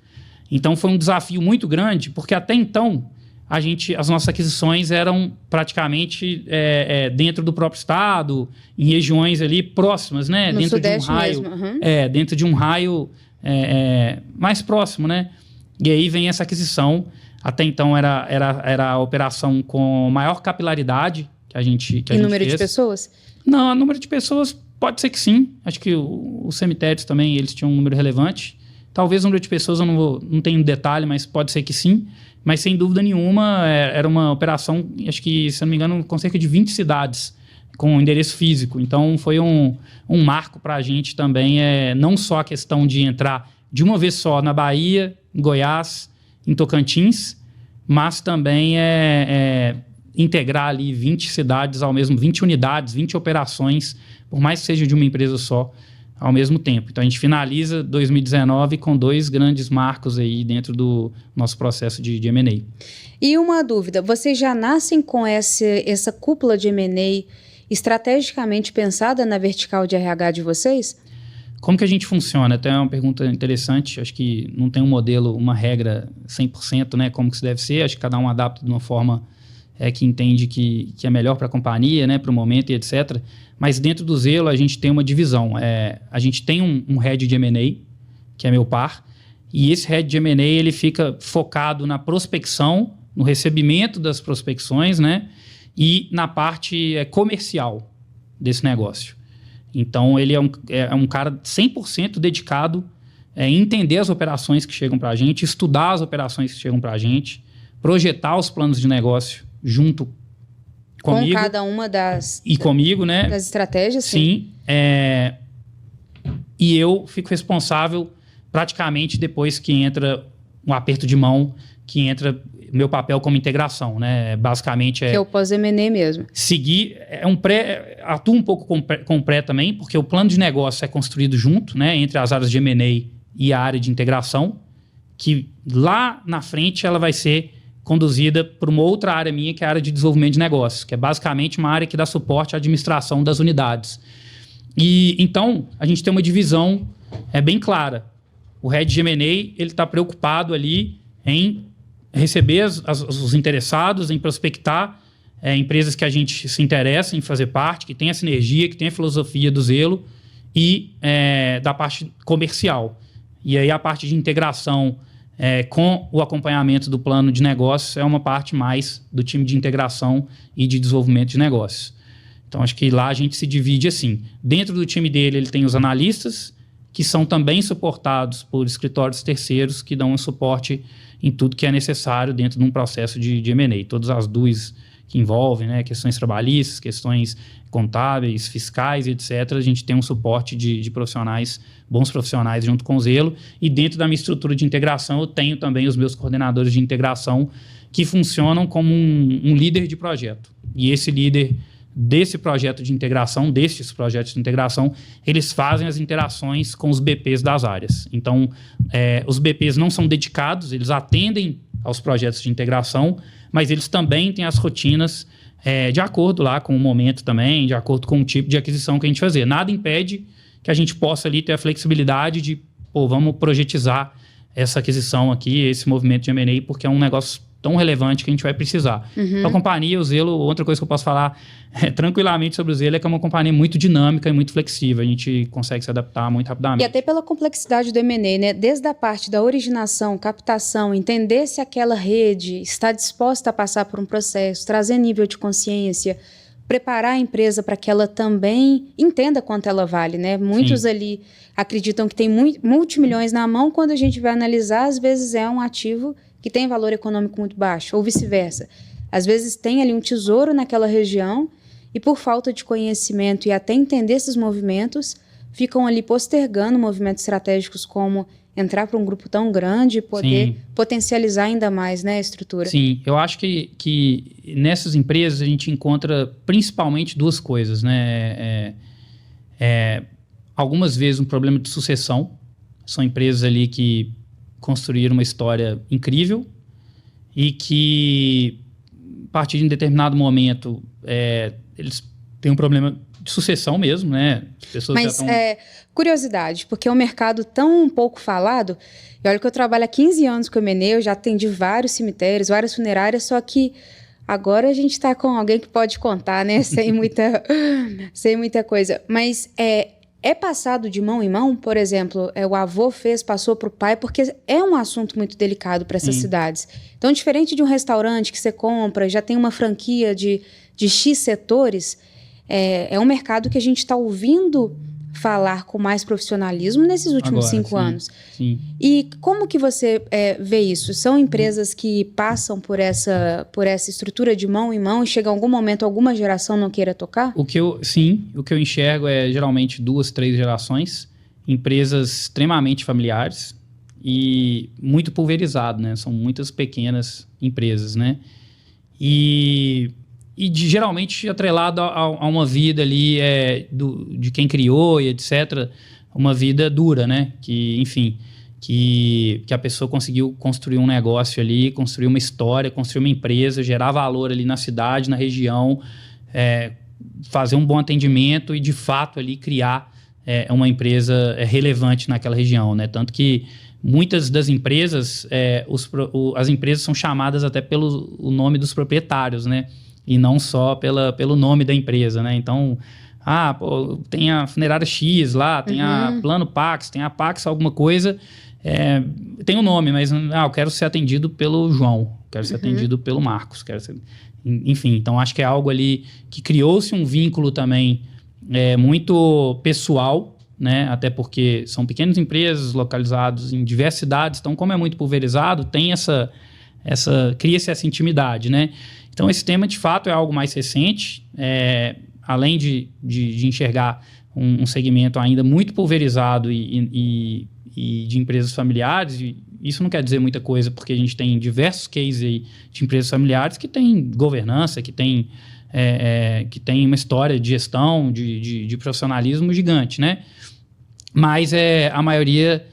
Então, foi um desafio muito grande, porque até então, as nossas aquisições eram praticamente dentro do próprio estado, em regiões ali próximas, né? No dentro Sudeste de um raio, mesmo. Uhum. Dentro de um raio mais próximo, né? E aí vem essa aquisição. Até então era a operação com maior capilaridade que a gente fez. E número de pessoas? Não, o número de pessoas pode ser que sim. Acho que os cemitérios também eles tinham um número relevante. Talvez o número de pessoas eu não tenho detalhe, mas pode ser que sim. Mas sem dúvida nenhuma era uma operação, acho que, se eu não me engano, com cerca de 20 cidades com endereço físico. Então, foi um marco para a gente também, não só a questão de entrar de uma vez só na Bahia, em Goiás, em Tocantins, mas também integrar ali 20 cidades ao mesmo, 20 unidades, 20 operações, por mais que seja de uma empresa só, ao mesmo tempo. Então, a gente finaliza 2019 com 2 grandes marcos aí dentro do nosso processo de M&A. E uma dúvida, vocês já nascem com essa cúpula de M&A estrategicamente pensada na vertical de RH de vocês? Como que a gente funciona? Até é uma pergunta interessante. Acho que não tem um modelo, uma regra 100%, né? Como que isso deve ser. Acho que cada um adapta de uma forma que entende que é melhor para a companhia, né? Para o momento e etc. Mas dentro do Zelo, a gente tem uma divisão. A gente tem um head de M&A, que é meu par. E esse head de M&A, ele fica focado na prospecção, no recebimento das prospecções, né? E na parte comercial desse negócio. Então, ele é um cara 100% dedicado em entender as operações que chegam para a gente, estudar as operações que chegam para a gente, projetar os planos de negócio junto comigo. Com cada uma das... E comigo, né? Das estratégias, sim. E eu fico responsável praticamente depois que entra um aperto de mão, que entra meu papel como integração, né? Basicamente que é o pós-M&A mesmo. Seguir, atua um pouco com pré também, porque o plano de negócio é construído junto, né? Entre as áreas de M&A e a área de integração, que lá na frente ela vai ser conduzida por uma outra área minha, que é a área de desenvolvimento de negócios, que é basicamente uma área que dá suporte à administração das unidades. E então, a gente tem uma divisão bem clara. O head de M&A, ele está preocupado ali em receber os interessados, em prospectar empresas que a gente se interessa em fazer parte, que tem a sinergia, que tem a filosofia do Zelo e da parte comercial. E aí a parte de integração com o acompanhamento do plano de negócios é uma parte mais do time de integração e de desenvolvimento de negócios. Então, acho que lá a gente se divide assim. Dentro do time dele, ele tem os analistas, que são também suportados por escritórios terceiros que dão um suporte em tudo que é necessário dentro de um processo de M&A. Todas as duas que envolvem, né, questões trabalhistas, questões contábeis, fiscais, etc. A gente tem um suporte de profissionais, bons profissionais junto com o Zelo. E dentro da minha estrutura de integração, eu tenho também os meus coordenadores de integração que funcionam como um líder de projeto. E esse líder desse projeto de integração, destes projetos de integração, eles fazem as interações com os BPs das áreas. Então, os BPs não são dedicados, eles atendem aos projetos de integração, mas eles também têm as rotinas de acordo lá com o momento também, de acordo com o tipo de aquisição que a gente fazer. Nada impede que a gente possa ali ter a flexibilidade de, vamos projetizar essa aquisição aqui, esse movimento de M&A, porque é um negócio tão relevante que a gente vai precisar. Uhum. Então, a companhia, o Zelo, outra coisa que eu posso falar tranquilamente sobre o Zelo é que é uma companhia muito dinâmica e muito flexível. A gente consegue se adaptar muito rapidamente. E até pela complexidade do M&A, né? Desde a parte da originação, captação, entender se aquela rede está disposta a passar por um processo, trazer nível de consciência, preparar a empresa para que ela também entenda quanto ela vale, né? Muitos Sim. ali acreditam que tem multimilhões na mão, quando a gente vai analisar, às vezes é um ativo que tem valor econômico muito baixo, ou vice-versa. Às vezes tem ali um tesouro naquela região e por falta de conhecimento e até entender esses movimentos, ficam ali postergando movimentos estratégicos como entrar para um grupo tão grande e poder Sim. potencializar ainda mais, né, a estrutura. Sim, eu acho que nessas empresas a gente encontra principalmente duas coisas, né? Algumas vezes um problema de sucessão. São empresas ali que construir uma história incrível e que, a partir de um determinado momento, eles têm um problema de sucessão mesmo, né? As pessoas Mas, curiosidade, porque é um mercado tão pouco falado, e olha que eu trabalho há 15 anos com o M&A, eu já atendi vários cemitérios, várias funerárias, só que agora a gente está com alguém que pode contar, né? sem muita coisa. Mas é passado de mão em mão, por exemplo, o avô passou para o pai, porque é um assunto muito delicado para essas cidades. Então, diferente de um restaurante que você compra, já tem uma franquia de X setores, é um mercado que a gente está ouvindo falar com mais profissionalismo nesses últimos Agora, 5 anos. Sim. E como que você vê isso? São empresas que passam por essa estrutura de mão em mão e chega algum momento, alguma geração não queira tocar? O que eu enxergo é geralmente 2, 3 gerações, empresas extremamente familiares e muito pulverizado, né? São muitas pequenas empresas, né? Geralmente atrelado a uma vida ali de quem criou e etc. Uma vida dura, né? Que, enfim, que a pessoa conseguiu construir um negócio ali, construir uma história, construir uma empresa, gerar valor ali na cidade, na região, fazer um bom atendimento e, de fato, ali criar uma empresa relevante naquela região, né? Tanto que muitas das empresas, as empresas são chamadas até pelo o nome dos proprietários, né? E não só pelo nome da empresa, né? Então, tem a funerária X lá, tem a Plano Pax, tem a Pax alguma coisa, tem um nome, mas eu quero ser atendido pelo João, quero ser atendido pelo Marcos, enfim, então acho que é algo ali que criou-se um vínculo também muito pessoal, né? Até porque são pequenas empresas localizadas em diversas cidades, então como é muito pulverizado, tem cria-se essa intimidade, né? Então, esse tema, de fato, é algo mais recente, além de enxergar um segmento ainda muito pulverizado e de empresas familiares. E isso não quer dizer muita coisa, porque a gente tem diversos cases aí de empresas familiares que têm governança, que têm uma história de gestão, de profissionalismo gigante, né? Mas a maioria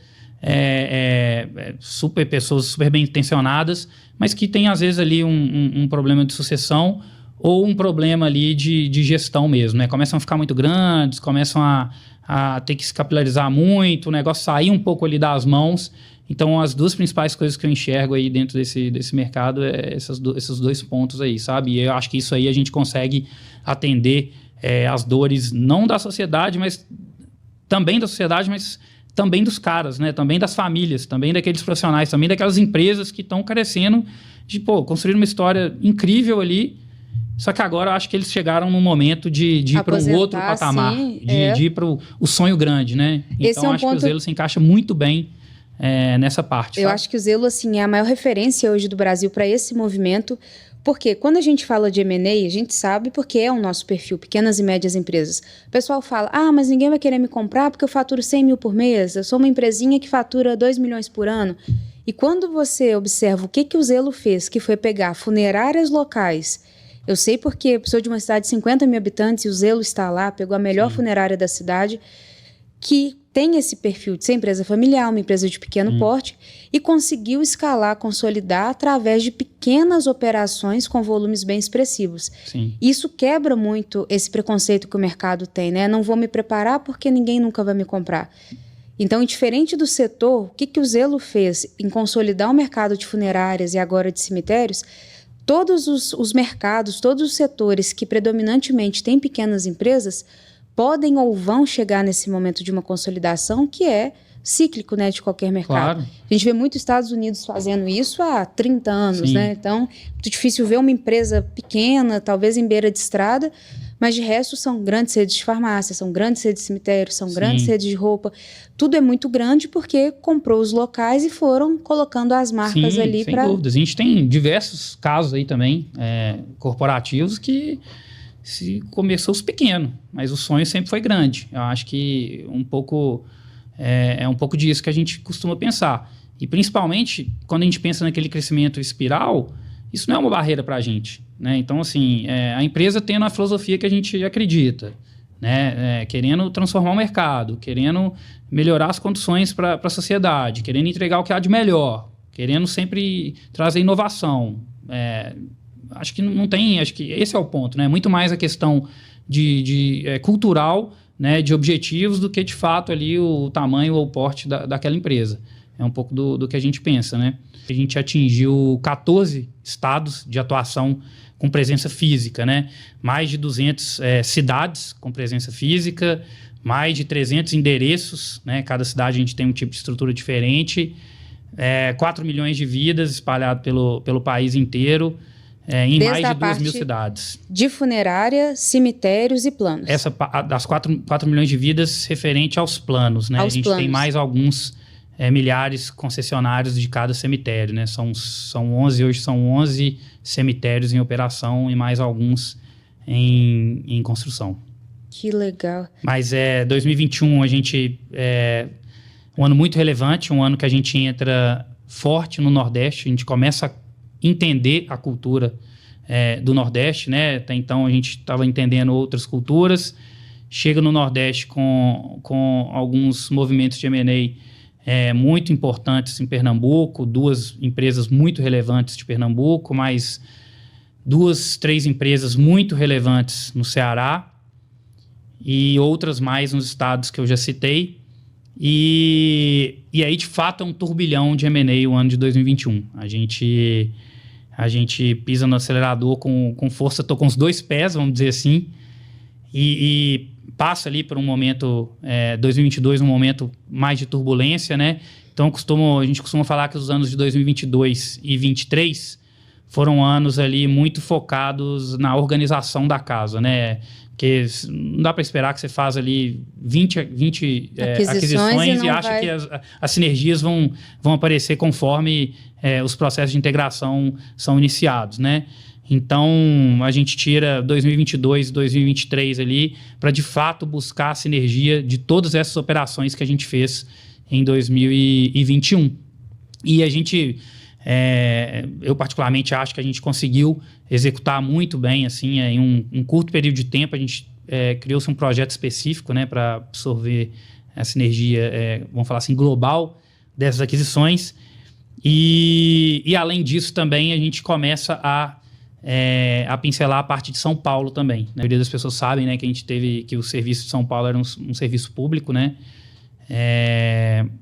pessoas super bem intencionadas, mas que tem, às vezes, ali um problema de sucessão ou um problema ali de gestão mesmo, né? Começam a ficar muito grandes, começam a ter que se capilarizar muito, o negócio sair um pouco ali das mãos. Então, as duas principais coisas que eu enxergo aí dentro desse mercado esses 2 pontos aí, sabe? E eu acho que isso aí a gente consegue atender as dores, não da sociedade, mas também da sociedade, mas também dos caras, né? Também das famílias, também daqueles profissionais, também daquelas empresas que estão carecendo de construir uma história incrível ali. Só que agora eu acho que eles chegaram num momento de ir para um outro patamar, de ir para o sonho grande, né? Então, acho que o Zelo se encaixa muito bem nessa parte. Eu acho que o Zelo, assim, é a maior referência hoje do Brasil para esse movimento, porque quando a gente fala de M&A, a gente sabe porque é o nosso perfil, pequenas e médias empresas. O pessoal fala, mas ninguém vai querer me comprar porque eu faturo 100 mil por mês, eu sou uma empresinha que fatura 2 milhões por ano. E quando você observa o que o Zelo fez, que foi pegar funerárias locais, eu sei porque sou de uma cidade de 50 mil habitantes e o Zelo está lá, pegou a melhor funerária da cidade, que tem esse perfil de ser empresa familiar, uma empresa de pequeno porte, e conseguiu escalar, consolidar através de pequenas operações com volumes bem expressivos. Sim. Isso quebra muito esse preconceito que o mercado tem, né? Não vou me preparar porque ninguém nunca vai me comprar. Então, diferente do setor, o que o Zelo fez em consolidar o mercado de funerárias e agora de cemitérios, todos os mercados, todos os setores que predominantemente têm pequenas empresas podem ou vão chegar nesse momento de uma consolidação que é cíclico, né, de qualquer mercado. Claro. A gente vê muito Estados Unidos fazendo isso há 30 anos, Sim. né? Então, muito difícil ver uma empresa pequena, talvez em beira de estrada, mas de resto são grandes redes de farmácia, são grandes redes de cemitério, são grandes redes de roupa. Tudo é muito grande porque comprou os locais e foram colocando as marcas ali para... Sem dúvidas. A gente tem diversos casos aí também, corporativos, que se começou os pequenos, mas o sonho sempre foi grande. Eu acho que um pouco disso que a gente costuma pensar. E principalmente, quando a gente pensa naquele crescimento espiral, isso não é uma barreira para a gente, né? Então, assim, a empresa tendo a filosofia que a gente acredita, né? Querendo transformar o mercado, querendo melhorar as condições para a sociedade, querendo entregar o que há de melhor, querendo sempre trazer inovação. Acho que não tem, acho que esse é o ponto, né? Muito mais a questão cultural, né, de objetivos, do que de fato ali o tamanho ou o porte daquela empresa. É um pouco do que a gente pensa, né? A gente atingiu 14 estados de atuação com presença física, né? Mais de 200 cidades com presença física, mais de 300 endereços, né? Cada cidade a gente tem um tipo de estrutura diferente, 4 milhões de vidas espalhadas pelo país inteiro. em Desde mais a de 2.000 parte cidades. De funerária, cemitérios e planos. Das 4 milhões de vidas referente aos planos, né? Aos a gente planos. tem mais alguns milhares concessionários de cada cemitério, né? Hoje são 11 cemitérios em operação e mais alguns em construção. Que legal. Mas 2021 a gente um ano muito relevante, um ano que a gente entra forte no Nordeste, a gente começa a entender a cultura do Nordeste, né? Até então a gente estava entendendo outras culturas, chega no Nordeste com alguns movimentos de M&A muito importantes em Pernambuco, 2 empresas muito relevantes de Pernambuco, mais 2, 3 empresas muito relevantes no Ceará e outras mais nos estados que eu já citei. E aí, de fato, é um turbilhão de M&A o ano de 2021. A gente pisa no acelerador com força, tô com os 2 pés, vamos dizer assim, e passa ali por um momento, 2022, um momento mais de turbulência, né? Então, a gente costuma falar que os anos de 2022 e 2023 foram anos ali muito focados na organização da casa, né? Porque não dá para esperar que você faça ali 20 aquisições e acha que as sinergias vão aparecer conforme os processos de integração são iniciados, né? Então, a gente tira 2022 e 2023 ali para, de fato, buscar a sinergia de todas essas operações que a gente fez em 2021. E a gente... eu particularmente acho que a gente conseguiu executar muito bem, assim, em um curto período de tempo. A gente criou-se um projeto específico, né, para absorver a sinergia, vamos falar assim, global dessas aquisições. E além disso também a gente começa a pincelar a parte de São Paulo também. A maioria das pessoas sabem, né, que o serviço de São Paulo era um serviço público, né,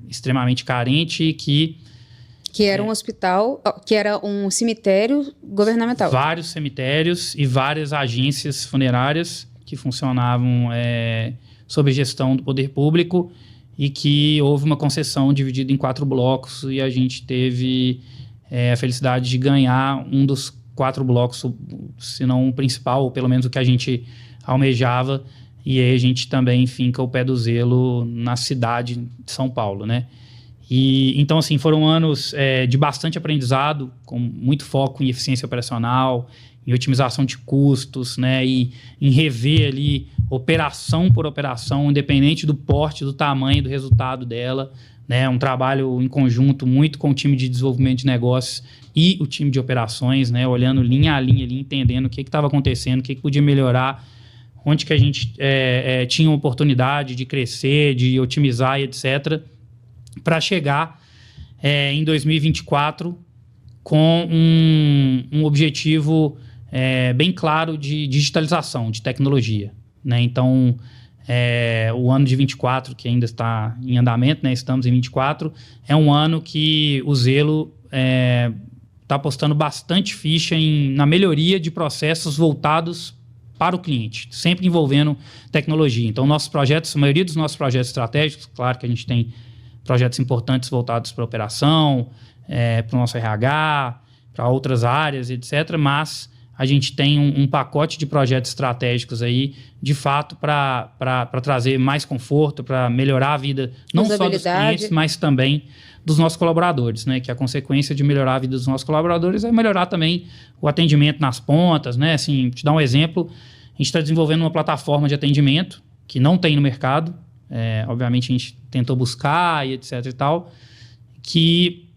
extremamente carente e que era um hospital, que era um cemitério governamental. Vários cemitérios e várias agências funerárias que funcionavam sob gestão do poder público e que houve uma concessão dividida em 4 blocos e a gente teve a felicidade de ganhar um dos 4 blocos, se não o principal, ou pelo menos o que a gente almejava, e aí a gente também finca o pé do zelo na cidade de São Paulo, né? Então, assim, foram anos de bastante aprendizado, com muito foco em eficiência operacional, em otimização de custos, né? E em rever ali operação por operação, independente do porte, do tamanho, do resultado dela, né? Um trabalho em conjunto muito com o time de desenvolvimento de negócios e o time de operações, né? Olhando linha a linha ali, entendendo o que estava acontecendo, o que podia melhorar, onde que a gente tinha oportunidade de crescer, de otimizar e etc., para chegar em 2024 com um objetivo bem claro de digitalização, de tecnologia, né? Então, o ano de 24, que ainda está em andamento, né? Estamos em 24, é um ano que o Zelo está apostando bastante ficha na melhoria de processos voltados para o cliente, sempre envolvendo tecnologia. Então, a maioria dos nossos projetos estratégicos, claro que a gente tem projetos importantes voltados para a operação, para o nosso RH, para outras áreas, etc. Mas a gente tem um pacote de projetos estratégicos aí, de fato, para trazer mais conforto, para melhorar a vida não só dos clientes, mas também dos nossos colaboradores, né? Que a consequência de melhorar a vida dos nossos colaboradores é melhorar também o atendimento nas pontas, né? Assim, te dar um exemplo, a gente está desenvolvendo uma plataforma de atendimento que não tem no mercado. Obviamente a gente tentou buscar e etc e tal, que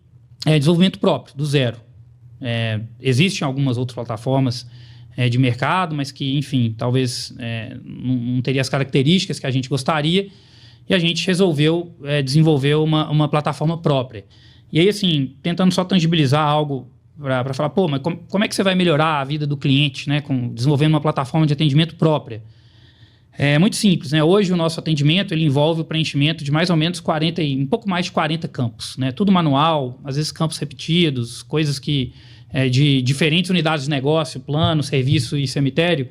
é desenvolvimento próprio, do zero. Existem algumas outras plataformas de mercado, mas que, enfim, talvez não teria as características que a gente gostaria, e a gente resolveu desenvolver uma plataforma própria. E aí, assim, tentando só tangibilizar algo para falar, pô, mas como é que você vai melhorar a vida do cliente, né, desenvolvendo uma plataforma de atendimento própria? É muito simples, né? Hoje o nosso atendimento ele envolve o preenchimento de mais ou menos um pouco mais de 40 campos, né? Tudo manual, às vezes campos repetidos, coisas que de diferentes unidades de negócio, plano, serviço e cemitério,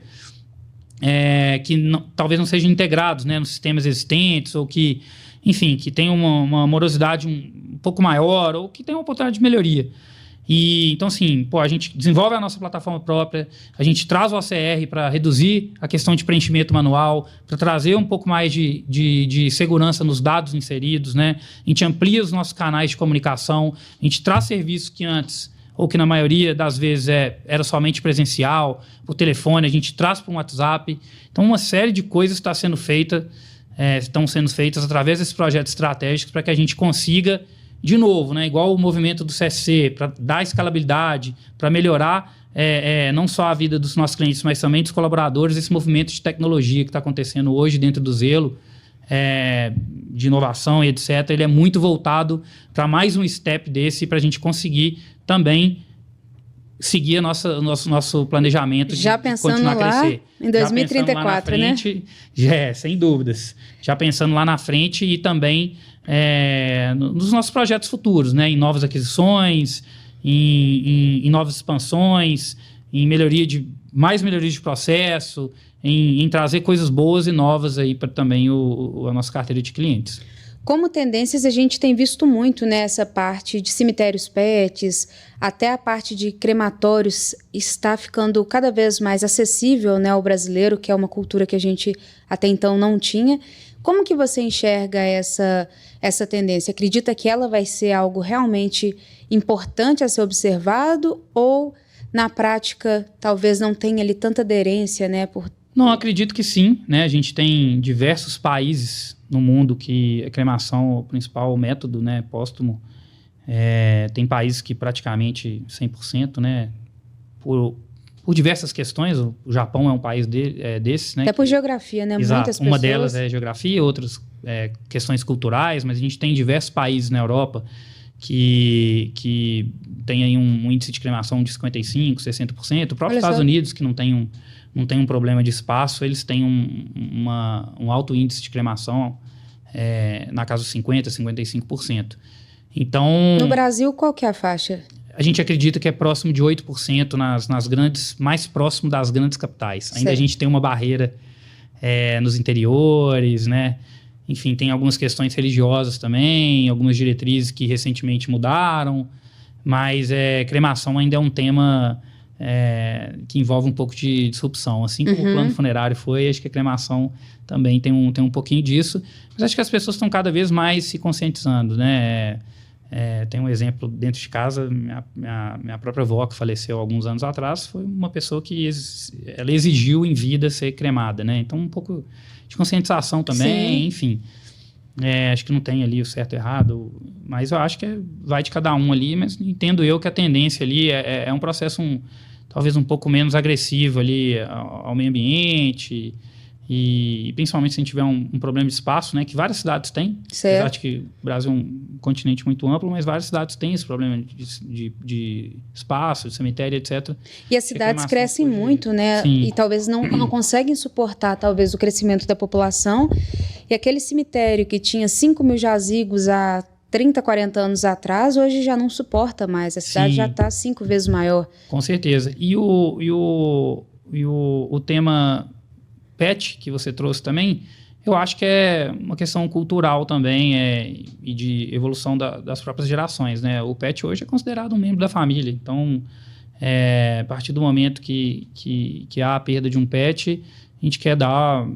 que talvez não sejam integrados, né, nos sistemas existentes, ou que, enfim, que tem uma morosidade um pouco maior, ou que tem uma oportunidade de melhoria. E então, assim, a gente desenvolve a nossa plataforma própria, a gente traz o OCR para reduzir a questão de preenchimento manual, para trazer um pouco mais de segurança nos dados inseridos, né? A gente amplia os nossos canais de comunicação, a gente traz serviços que antes, ou que na maioria das vezes era somente presencial, por telefone, a gente traz para um WhatsApp. Então, uma série de coisas estão sendo feitas através desses projetos estratégicos para que a gente consiga, de novo, né, igual o movimento do CSC, para dar escalabilidade, para melhorar não só a vida dos nossos clientes, mas também dos colaboradores, esse movimento de tecnologia que está acontecendo hoje dentro do Zelo, de inovação e etc., ele é muito voltado para mais um step desse, para a gente conseguir também seguir nosso planejamento já de continuar a crescer. Em 2034, já frente, né? Sem dúvidas. Já pensando lá na frente e também nos nossos projetos futuros, né? Em novas aquisições, em novas expansões, em mais melhorias de processo, em trazer coisas boas e novas aí para também a nossa carteira de clientes. Como tendências, a gente tem visto muito nessa parte de cemitérios pets, até a parte de crematórios está ficando cada vez mais acessível, né, ao brasileiro, que é uma cultura que a gente até então não tinha. Como que você enxerga essa tendência? Acredita que ela vai ser algo realmente importante a ser observado ou, na prática, talvez não tenha ali tanta aderência, né? Não, acredito que sim, né? A gente tem diversos países no mundo que a cremação é o principal método, né, póstumo. Tem países que praticamente 100%, né, por diversas questões. O Japão é um país desses, né? Até por geografia, né? Exato. Muitas pessoas... Uma delas é geografia, outras questões culturais, mas a gente tem diversos países na Europa que tem aí um índice de cremação de 55%, 60%. O próprio Estados Unidos, que não tem um problema de espaço, eles têm um alto índice de cremação, na casa dos 50%, 55%. Então... No Brasil, qual que é a faixa? A gente acredita que é próximo de 8% nas grandes, mais próximo das grandes capitais. Ainda a gente tem uma barreira nos interiores, né? Enfim, tem algumas questões religiosas também, algumas diretrizes que recentemente mudaram, mas cremação ainda é um tema que envolve um pouco de disrupção. Assim como o plano funerário foi, acho que a cremação também tem um pouquinho disso, mas acho que as pessoas estão cada vez mais se conscientizando, né? Tem um exemplo dentro de casa, minha própria avó, que faleceu alguns anos atrás, foi uma pessoa que ela exigiu em vida ser cremada, né? Então, um pouco de conscientização também. Sim. Enfim. Acho que não tem ali o certo e errado, mas eu acho que vai de cada um ali, mas entendo eu que a tendência ali é um processo talvez um pouco menos agressivo ali ao meio ambiente, e principalmente se a gente tiver um problema de espaço, né, que várias cidades têm. Certo. Apesar de que o Brasil é um continente muito amplo, mas várias cidades têm esse problema de espaço, de cemitério, etc. E as cidades crescem muito, né? Sim. E talvez não conseguem suportar talvez o crescimento da população. E aquele cemitério que tinha 5 mil jazigos há 30, 40 anos atrás, hoje já não suporta mais. A cidade já está 5 vezes maior. Com certeza. E o tema pet que você trouxe também, eu acho que é uma questão cultural também e de evolução das próprias gerações, né? O pet hoje é considerado um membro da família. Então, a partir do momento que há a perda de um pet, a gente quer dar a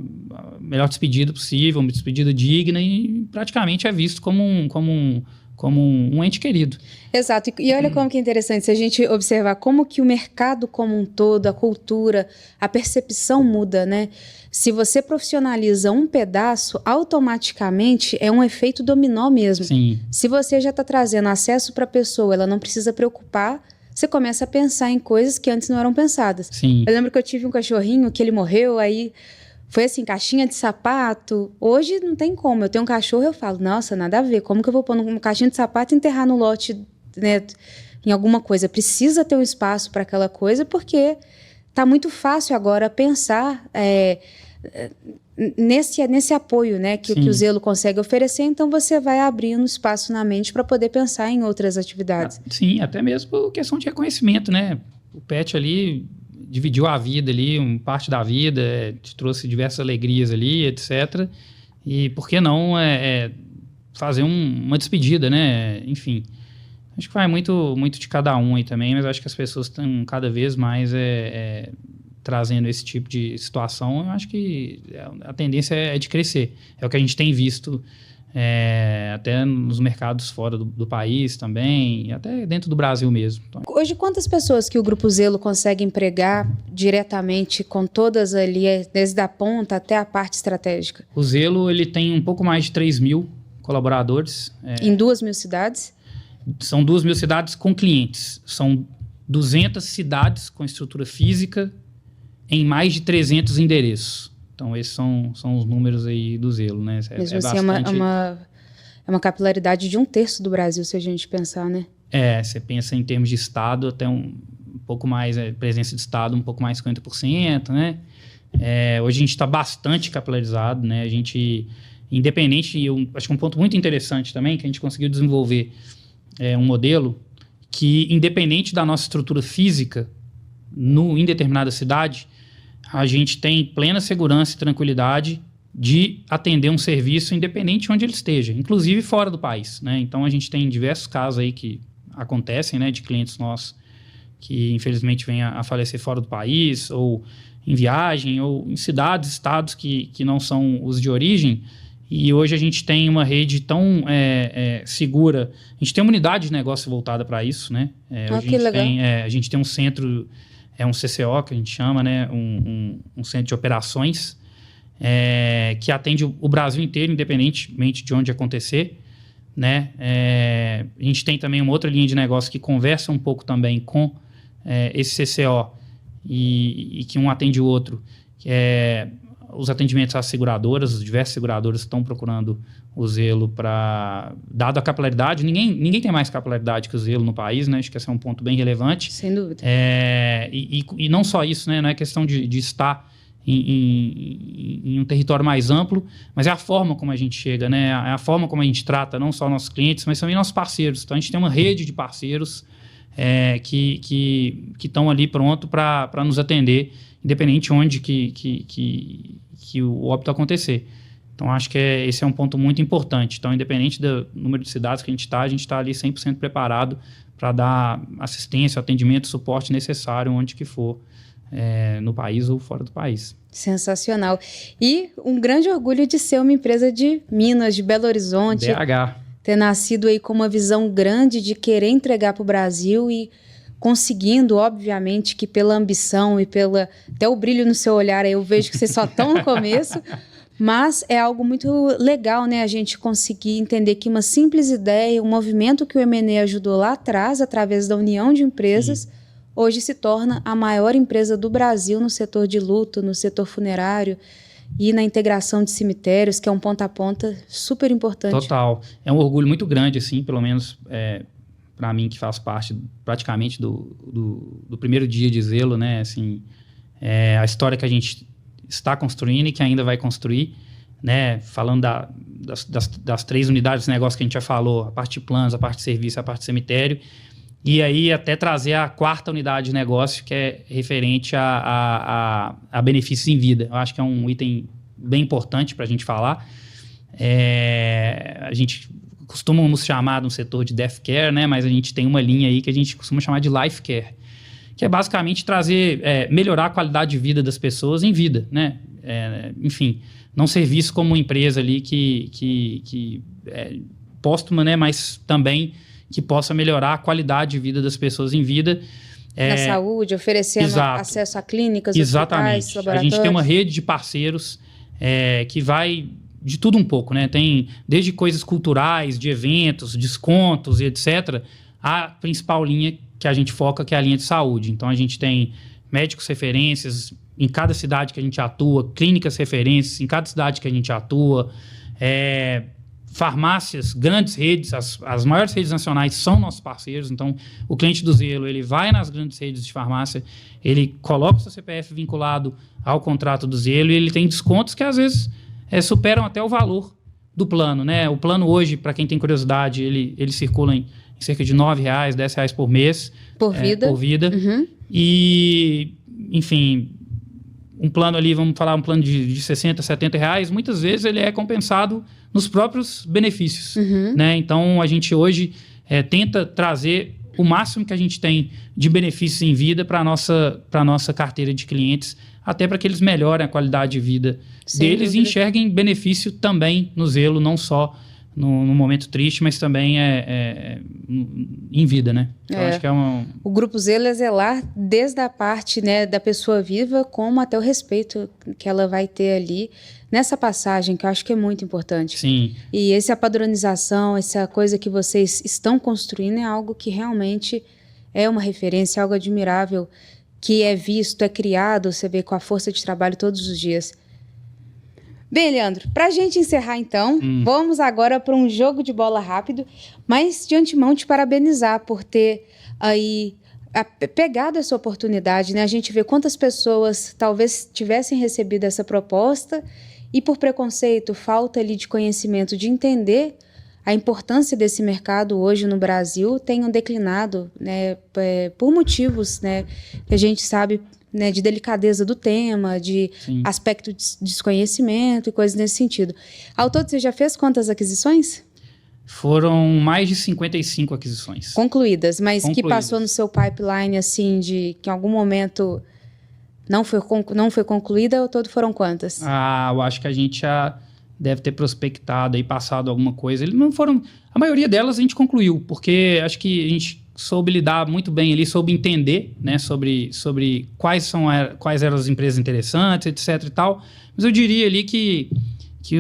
melhor despedida possível, uma despedida digna, e praticamente é visto como um ente querido. Exato. E olha como que é interessante, se a gente observar como que o mercado como um todo, a cultura, a percepção muda, né? Se você profissionaliza um pedaço, automaticamente é um efeito dominó mesmo. Sim. Se você já está trazendo acesso para a pessoa, ela não precisa preocupar, você começa a pensar em coisas que antes não eram pensadas. Sim. Eu lembro que eu tive um cachorrinho que ele morreu, aí foi assim, caixinha de sapato. Hoje não tem como. Eu tenho um cachorro, eu falo, nossa, nada a ver. Como que eu vou pôr uma caixinha de sapato e enterrar no lote, né, em alguma coisa? Precisa ter um espaço para aquela coisa, porque tá muito fácil agora pensar nesse apoio, né, que o Zelo consegue oferecer. Então você vai abrindo espaço na mente para poder pensar em outras atividades. Sim, até mesmo por questão de reconhecimento, né? O pet ali dividiu a vida ali, parte da vida, te trouxe diversas alegrias ali, etc. E por que não fazer uma despedida, né? Enfim, Acho que vai muito de cada um aí também, mas acho que as pessoas estão cada vez mais trazendo esse tipo de situação. Eu acho que a tendência é de crescer. É o que a gente tem visto até nos mercados fora do país também, até dentro do Brasil mesmo. Então, hoje, quantas pessoas que o Grupo Zelo consegue empregar diretamente com todas ali, desde a ponta até a parte estratégica? O Zelo ele tem um pouco mais de 3.000 colaboradores. Em 2.000 cidades? São 2.000 cidades com clientes. São 200 cidades com estrutura física em mais de 300 endereços. Então, esses são os números aí do Zelo, né? Mesmo assim, é uma capilaridade de 1/3 do Brasil, se a gente pensar, né? Você pensa em termos de estado, até um pouco mais, presença de estado, um pouco mais 50%, né? Hoje a gente está bastante capilarizado, né? A gente, independente, eu acho que um ponto muito interessante também, que a gente conseguiu desenvolver um modelo que, independente da nossa estrutura física, em determinada cidade, a gente tem plena segurança e tranquilidade de atender um serviço independente de onde ele esteja, inclusive fora do país, né? Então, a gente tem diversos casos aí que acontecem, né, de clientes nossos que, infelizmente, vêm a falecer fora do país, ou em viagem, ou em cidades, estados que não são os de origem. E hoje a gente tem uma rede tão segura. A gente tem uma unidade de negócio voltada para isso, né? Que legal. A gente tem um centro, um CCO, que a gente chama, né? Um centro de operações, que atende o Brasil inteiro, independentemente de onde acontecer, né? A gente tem também uma outra linha de negócio que conversa um pouco também com esse CCO e que um atende o outro, que é os atendimentos às seguradoras. As diversas seguradoras estão procurando o Zelo dado a capilaridade. Ninguém tem mais capilaridade que o Zelo no país, né? Acho que esse é um ponto bem relevante. Sem dúvida. E não só isso, né? Não é questão de estar em um território mais amplo, mas é a forma como a gente chega, né? É a forma como a gente trata não só nossos clientes, mas também nossos parceiros. Então, a gente tem uma rede de parceiros que estão ali pronto para nos atender, independente de onde que o óbito acontecer. Então, acho que esse é um ponto muito importante. Então, independente do número de cidades que a gente está ali 100% preparado para dar assistência, atendimento, suporte necessário onde que for, no país ou fora do país. Sensacional. E um grande orgulho de ser uma empresa de Minas, de Belo Horizonte. BH. Ter nascido aí com uma visão grande de querer entregar para o Brasil e conseguindo, obviamente, que pela ambição e até o brilho no seu olhar, aí eu vejo que vocês só estão no começo, mas é algo muito legal, né? A gente conseguir entender que uma simples ideia, um movimento que o M&A ajudou lá atrás, através da união de empresas, hoje se torna a maior empresa do Brasil no setor de luto, no setor funerário e na integração de cemitérios, que é um ponta a ponta super importante. Total. É um orgulho muito grande, assim, pelo menos para mim, que faz parte praticamente do primeiro dia de Zelo, né? Assim, a história que a gente está construindo e que ainda vai construir, né? Falando das 3 unidades de negócio que a gente já falou, a parte de planos, a parte de serviço, a parte de cemitério, e aí até trazer a 4ª unidade de negócio, que é referente a benefícios em vida. Eu acho que é um item bem importante para a gente falar. A gente costuma nos chamar no setor de Death Care, né? Mas a gente tem uma linha aí que a gente costuma chamar de Life Care, que é basicamente melhorar a qualidade de vida das pessoas em vida, né? Enfim, não ser visto como uma empresa ali que póstuma, né? Mas também que possa melhorar a qualidade de vida das pessoas em vida. Na saúde, oferecendo acesso a clínicas, exatamente. Hospitais, laboratórios. A gente tem uma rede de parceiros que vai de tudo um pouco, né? Tem desde coisas culturais, de eventos, descontos e etc., a principal linha que a gente foca, que é a linha de saúde. Então, a gente tem médicos referências em cada cidade que a gente atua, clínicas referências em cada cidade que a gente atua, farmácias, grandes redes, as maiores redes nacionais são nossos parceiros. Então, o cliente do Zelo, ele vai nas grandes redes de farmácia, ele coloca o seu CPF vinculado ao contrato do Zelo e ele tem descontos que, às vezes, superam até o valor do plano, né? O plano hoje, para quem tem curiosidade, ele circula em cerca de R$9, R$10 por mês. Por vida. Por vida. Uhum. E, enfim, um plano ali, vamos falar, um plano de R$60, R$70, muitas vezes ele é compensado nos próprios benefícios, né? Então, a gente hoje tenta trazer o máximo que a gente tem de benefícios em vida para a nossa carteira de clientes, até para que eles melhorem a qualidade de vida deles e enxerguem benefício também no Zelo, não só no momento triste, mas também em vida, né? Então, acho que O Grupo Zelo é zelar desde a parte, né, da pessoa viva, como até o respeito que ela vai ter ali nessa passagem, que eu acho que é muito importante. Sim. E essa padronização, essa coisa que vocês estão construindo é algo que realmente é uma referência, algo admirável, que é visto, é criado, você vê com a força de trabalho todos os dias. Bem, Leandro, para a gente encerrar então, vamos agora para um jogo de bola rápido, mas de antemão te parabenizar por ter aí pegado essa oportunidade, né? A gente vê quantas pessoas talvez tivessem recebido essa proposta e por preconceito, falta ali de conhecimento, de entender a importância desse mercado hoje no Brasil, tenham declinado, né, por motivos, né, que a gente sabe, né, de delicadeza do tema, de aspecto de desconhecimento e coisas nesse sentido. Ao todo, você já fez quantas aquisições? Foram mais de 55 aquisições. Concluídas, mas que passou no seu pipeline, assim, de que em algum momento não foi concluída, ao todo foram quantas? Eu acho que a gente já deve ter prospectado e passado alguma coisa. Eles não foram... A maioria delas a gente concluiu, porque acho que a gente soube lidar muito bem ali, soube entender, né, sobre quais eram as empresas interessantes, etc e tal. Mas eu diria ali que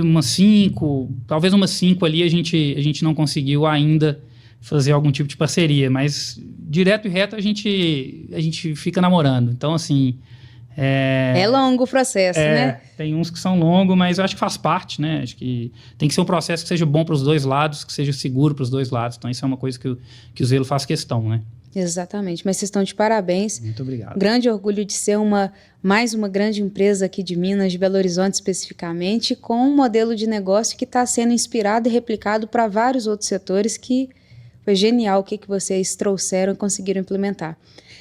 umas 5, talvez umas 5 ali a gente não conseguiu ainda fazer algum tipo de parceria, mas direto e reto a gente fica namorando. Então, assim... É longo o processo, né? Tem uns que são longos, mas eu acho que faz parte, né? Acho que tem que ser um processo que seja bom para os dois lados, que seja seguro para os dois lados. Então, isso é uma coisa que o Zelo faz questão, né? Exatamente. Mas vocês estão de parabéns. Muito obrigado. Grande orgulho de ser mais uma grande empresa aqui de Minas, de Belo Horizonte especificamente, com um modelo de negócio que está sendo inspirado e replicado para vários outros setores, que foi genial o que vocês trouxeram e conseguiram implementar.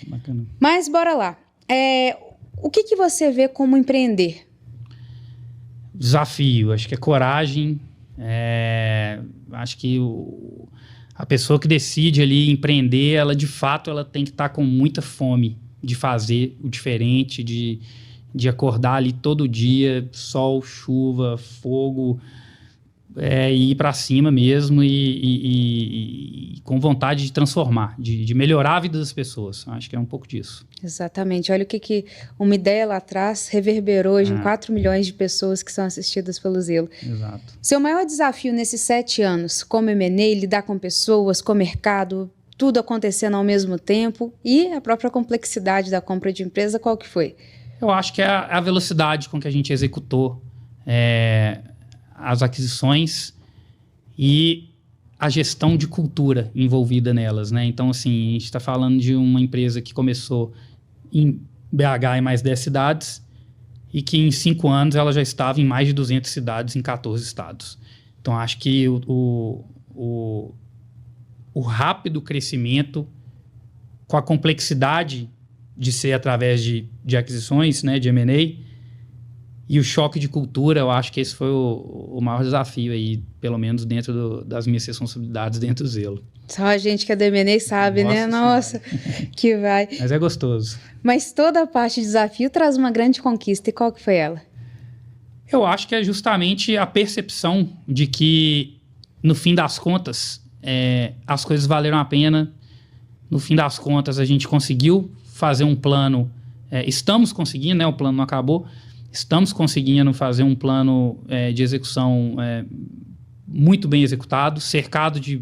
Bacana. Mas bora lá. O que você vê como empreender? Desafio, acho que é coragem. Acho que a pessoa que decide ali empreender, ela de fato ela tem que estar com muita fome de fazer o diferente, de acordar ali todo dia, sol, chuva, fogo, e ir para cima mesmo e com vontade de transformar, de melhorar a vida das pessoas. Acho que é um pouco disso. Exatamente. Olha o que uma ideia lá atrás reverberou hoje em 4 milhões de pessoas que são assistidas pelo Zelo. Exato. Seu maior desafio nesses 7 anos, como M&A, lidar com pessoas, com mercado, tudo acontecendo ao mesmo tempo e a própria complexidade da compra de empresa, qual que foi? Eu acho que é a velocidade com que a gente executou as aquisições e a gestão de cultura envolvida nelas, né? Então, assim, a gente está falando de uma empresa que começou em BH e mais 10 cidades e que em 5 anos ela já estava em mais de 200 cidades em 14 estados. Então, acho que o rápido crescimento com a complexidade de ser através de aquisições, né, de M&A, e o choque de cultura, eu acho que esse foi o maior desafio aí, pelo menos dentro das minhas responsabilidades dentro do Zelo. Só a gente que é do M&A sabe, né? Nossa, que vai. Mas é gostoso. Mas toda a parte de desafio traz uma grande conquista. E qual que foi ela? Eu acho que é justamente a percepção de que, no fim das contas, as coisas valeram a pena. No fim das contas, a gente conseguiu fazer um plano. Estamos conseguindo, né? O plano não acabou. Estamos conseguindo fazer um plano de execução muito bem executado, cercado de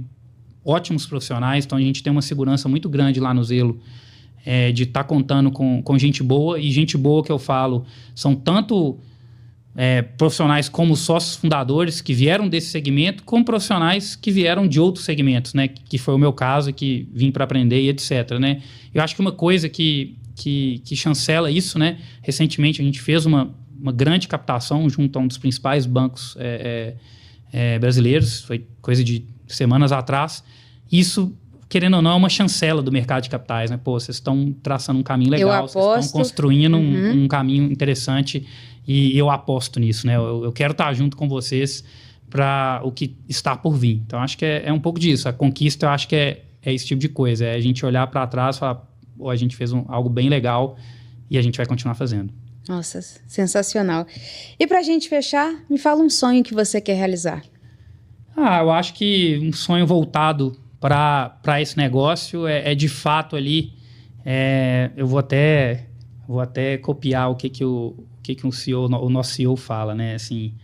ótimos profissionais. Então, a gente tem uma segurança muito grande lá no Zelo de estar contando com gente boa. E gente boa que eu falo são tanto profissionais como sócios fundadores que vieram desse segmento, como profissionais que vieram de outros segmentos, né? Que foi o meu caso, que vim para aprender e etc. Né? Eu acho que uma coisa que chancela isso, né? Recentemente a gente fez uma grande captação junto a um dos principais bancos brasileiros, foi coisa de semanas atrás. Isso, querendo ou não, é uma chancela do mercado de capitais, né? Pô, vocês estão traçando um caminho legal, vocês estão construindo um caminho interessante e eu aposto nisso, né? Eu quero estar junto com vocês para o que está por vir. Então, acho que é um pouco disso. A conquista, eu acho que é esse tipo de coisa. É a gente olhar para trás e falar, pô, a gente fez algo bem legal e a gente vai continuar fazendo. Nossa, sensacional. E para a gente fechar, me fala um sonho que você quer realizar. Eu acho que um sonho voltado para esse negócio é de fato ali... eu vou até copiar o que um CEO, o nosso CEO fala, né? Assim,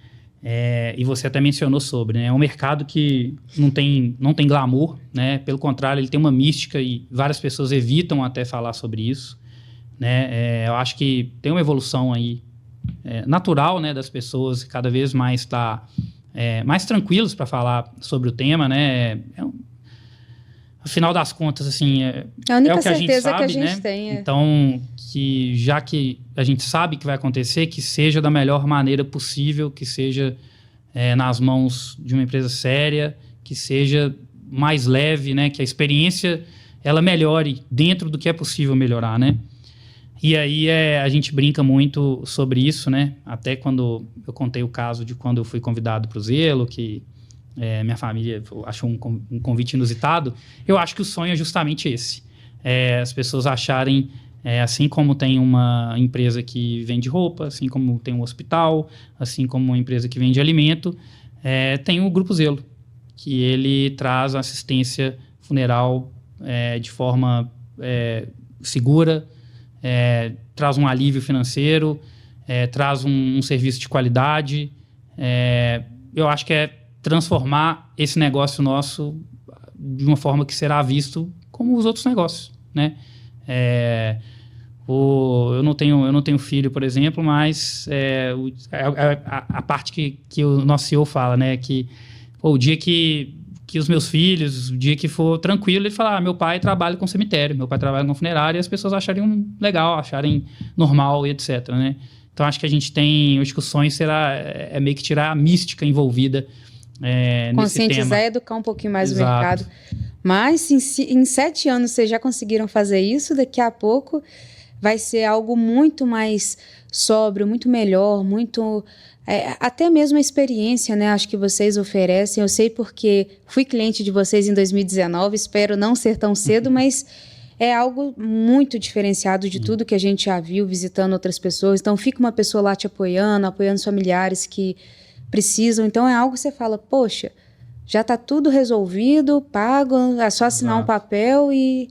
e você até mencionou sobre, né? É um mercado que não tem glamour, né? Pelo contrário, ele tem uma mística e várias pessoas evitam até falar sobre isso, né? Eu acho que tem uma evolução aí natural, né? Das pessoas cada vez mais mais tranquilos para falar sobre o tema, né? Afinal das contas, assim, a única o que a gente certeza sabe, que a gente né? tem. Então, já que a gente sabe que vai acontecer, que seja da melhor maneira possível, que seja nas mãos de uma empresa séria, que seja mais leve, né? Que a experiência ela melhore dentro do que é possível melhorar, né? E aí a gente brinca muito sobre isso, né? Até quando eu contei o caso de quando eu fui convidado para o Zelo, que minha família achou um convite inusitado. Eu acho que o sonho é justamente esse. As pessoas acharem, assim como tem uma empresa que vende roupa, assim como tem um hospital, assim como uma empresa que vende alimento, tem o Grupo Zelo, que ele traz assistência funeral de forma segura, traz um alívio financeiro, traz um serviço de qualidade. Eu acho que é transformar esse negócio nosso de uma forma que será visto como os outros negócios, né? Eu não tenho filho, por exemplo, mas a parte que o nosso CEO fala, né? Que o dia que os meus filhos, o dia que for tranquilo, ele fala, meu pai trabalha com cemitério, meu pai trabalha com funerária, e as pessoas achariam legal, acharem normal e etc, né? Então, acho que a gente acho que o sonho será meio que tirar a mística envolvida conscientizar e educar um pouquinho mais Exato. o mercado. Mas em 7 anos vocês já conseguiram fazer isso, daqui a pouco vai ser algo muito mais sóbrio, muito melhor, muito... até mesmo a experiência, né? Acho que vocês oferecem. Eu sei porque fui cliente de vocês em 2019, espero não ser tão cedo, mas é algo muito diferenciado de tudo que a gente já viu visitando outras pessoas. Então fica uma pessoa lá te apoiando os familiares que precisam. Então é algo que você fala, poxa, já está tudo resolvido, pago, é só assinar Exato. um papel e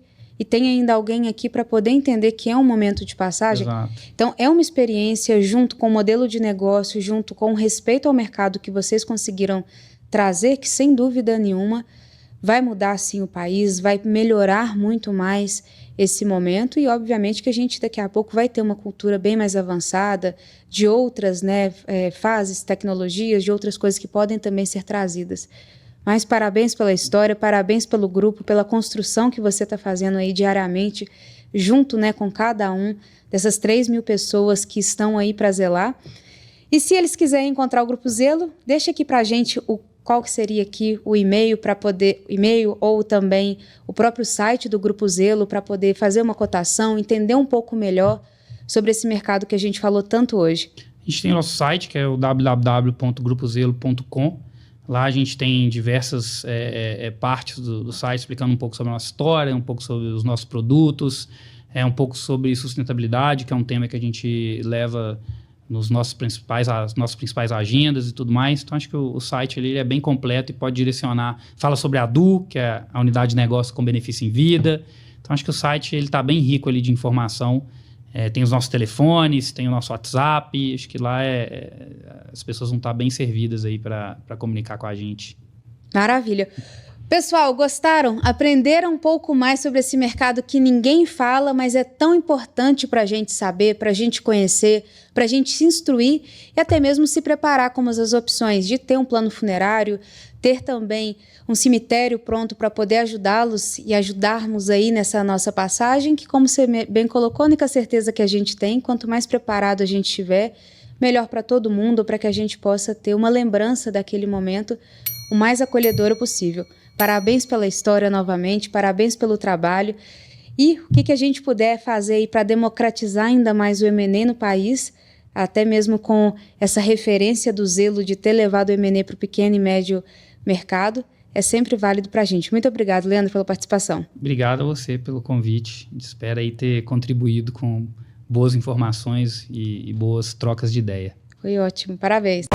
tem ainda alguém aqui para poder entender que é um momento de passagem. Exato. Então é uma experiência junto com o modelo de negócio, junto com o respeito ao mercado que vocês conseguiram trazer, que sem dúvida nenhuma vai mudar sim o país, vai melhorar muito mais esse momento e obviamente que a gente daqui a pouco vai ter uma cultura bem mais avançada de outras, né, fases, tecnologias, de outras coisas que podem também ser trazidas. Mas parabéns pela história, parabéns pelo grupo, pela construção que você está fazendo aí diariamente, junto, né, com cada um dessas 3.000 pessoas que estão aí para zelar. E se eles quiserem encontrar o Grupo Zelo, deixa aqui para a gente qual que seria aqui o e-mail para poder, e-mail ou também o próprio site do Grupo Zelo para poder fazer uma cotação, entender um pouco melhor sobre esse mercado que a gente falou tanto hoje. A gente tem nosso site, que é o www.grupozelo.com. Lá a gente tem diversas partes do site explicando um pouco sobre a nossa história, um pouco sobre os nossos produtos, um pouco sobre sustentabilidade, que é um tema que a gente leva nas nossas principais agendas e tudo mais. Então, acho que o site ele é bem completo e pode direcionar. Fala sobre a DU, que é a unidade de negócio com benefício em vida. Então, acho que o site está bem rico ali de informação. Tem os nossos telefones, tem o nosso WhatsApp. Acho que lá as pessoas vão estar bem servidas aí para comunicar com a gente. Maravilha. Pessoal, gostaram? Aprenderam um pouco mais sobre esse mercado que ninguém fala, mas é tão importante para a gente saber, para a gente conhecer, para a gente se instruir e até mesmo se preparar com as opções de ter um plano funerário, ter também um cemitério pronto para poder ajudá-los e ajudarmos aí nessa nossa passagem, que como você bem colocou, a única certeza que a gente tem, quanto mais preparado a gente estiver, melhor para todo mundo, para que a gente possa ter uma lembrança daquele momento o mais acolhedora possível. Parabéns pela história novamente, parabéns pelo trabalho. E o que a gente puder fazer aí para democratizar ainda mais o M&A no país, até mesmo com essa referência do zelo de ter levado o M&A para o pequeno e médio mercado, é sempre válido para a gente. Muito obrigado, Leandro, pela participação. Obrigado a você pelo convite. Espero aí ter contribuído com boas informações e boas trocas de ideia. Foi ótimo. Parabéns.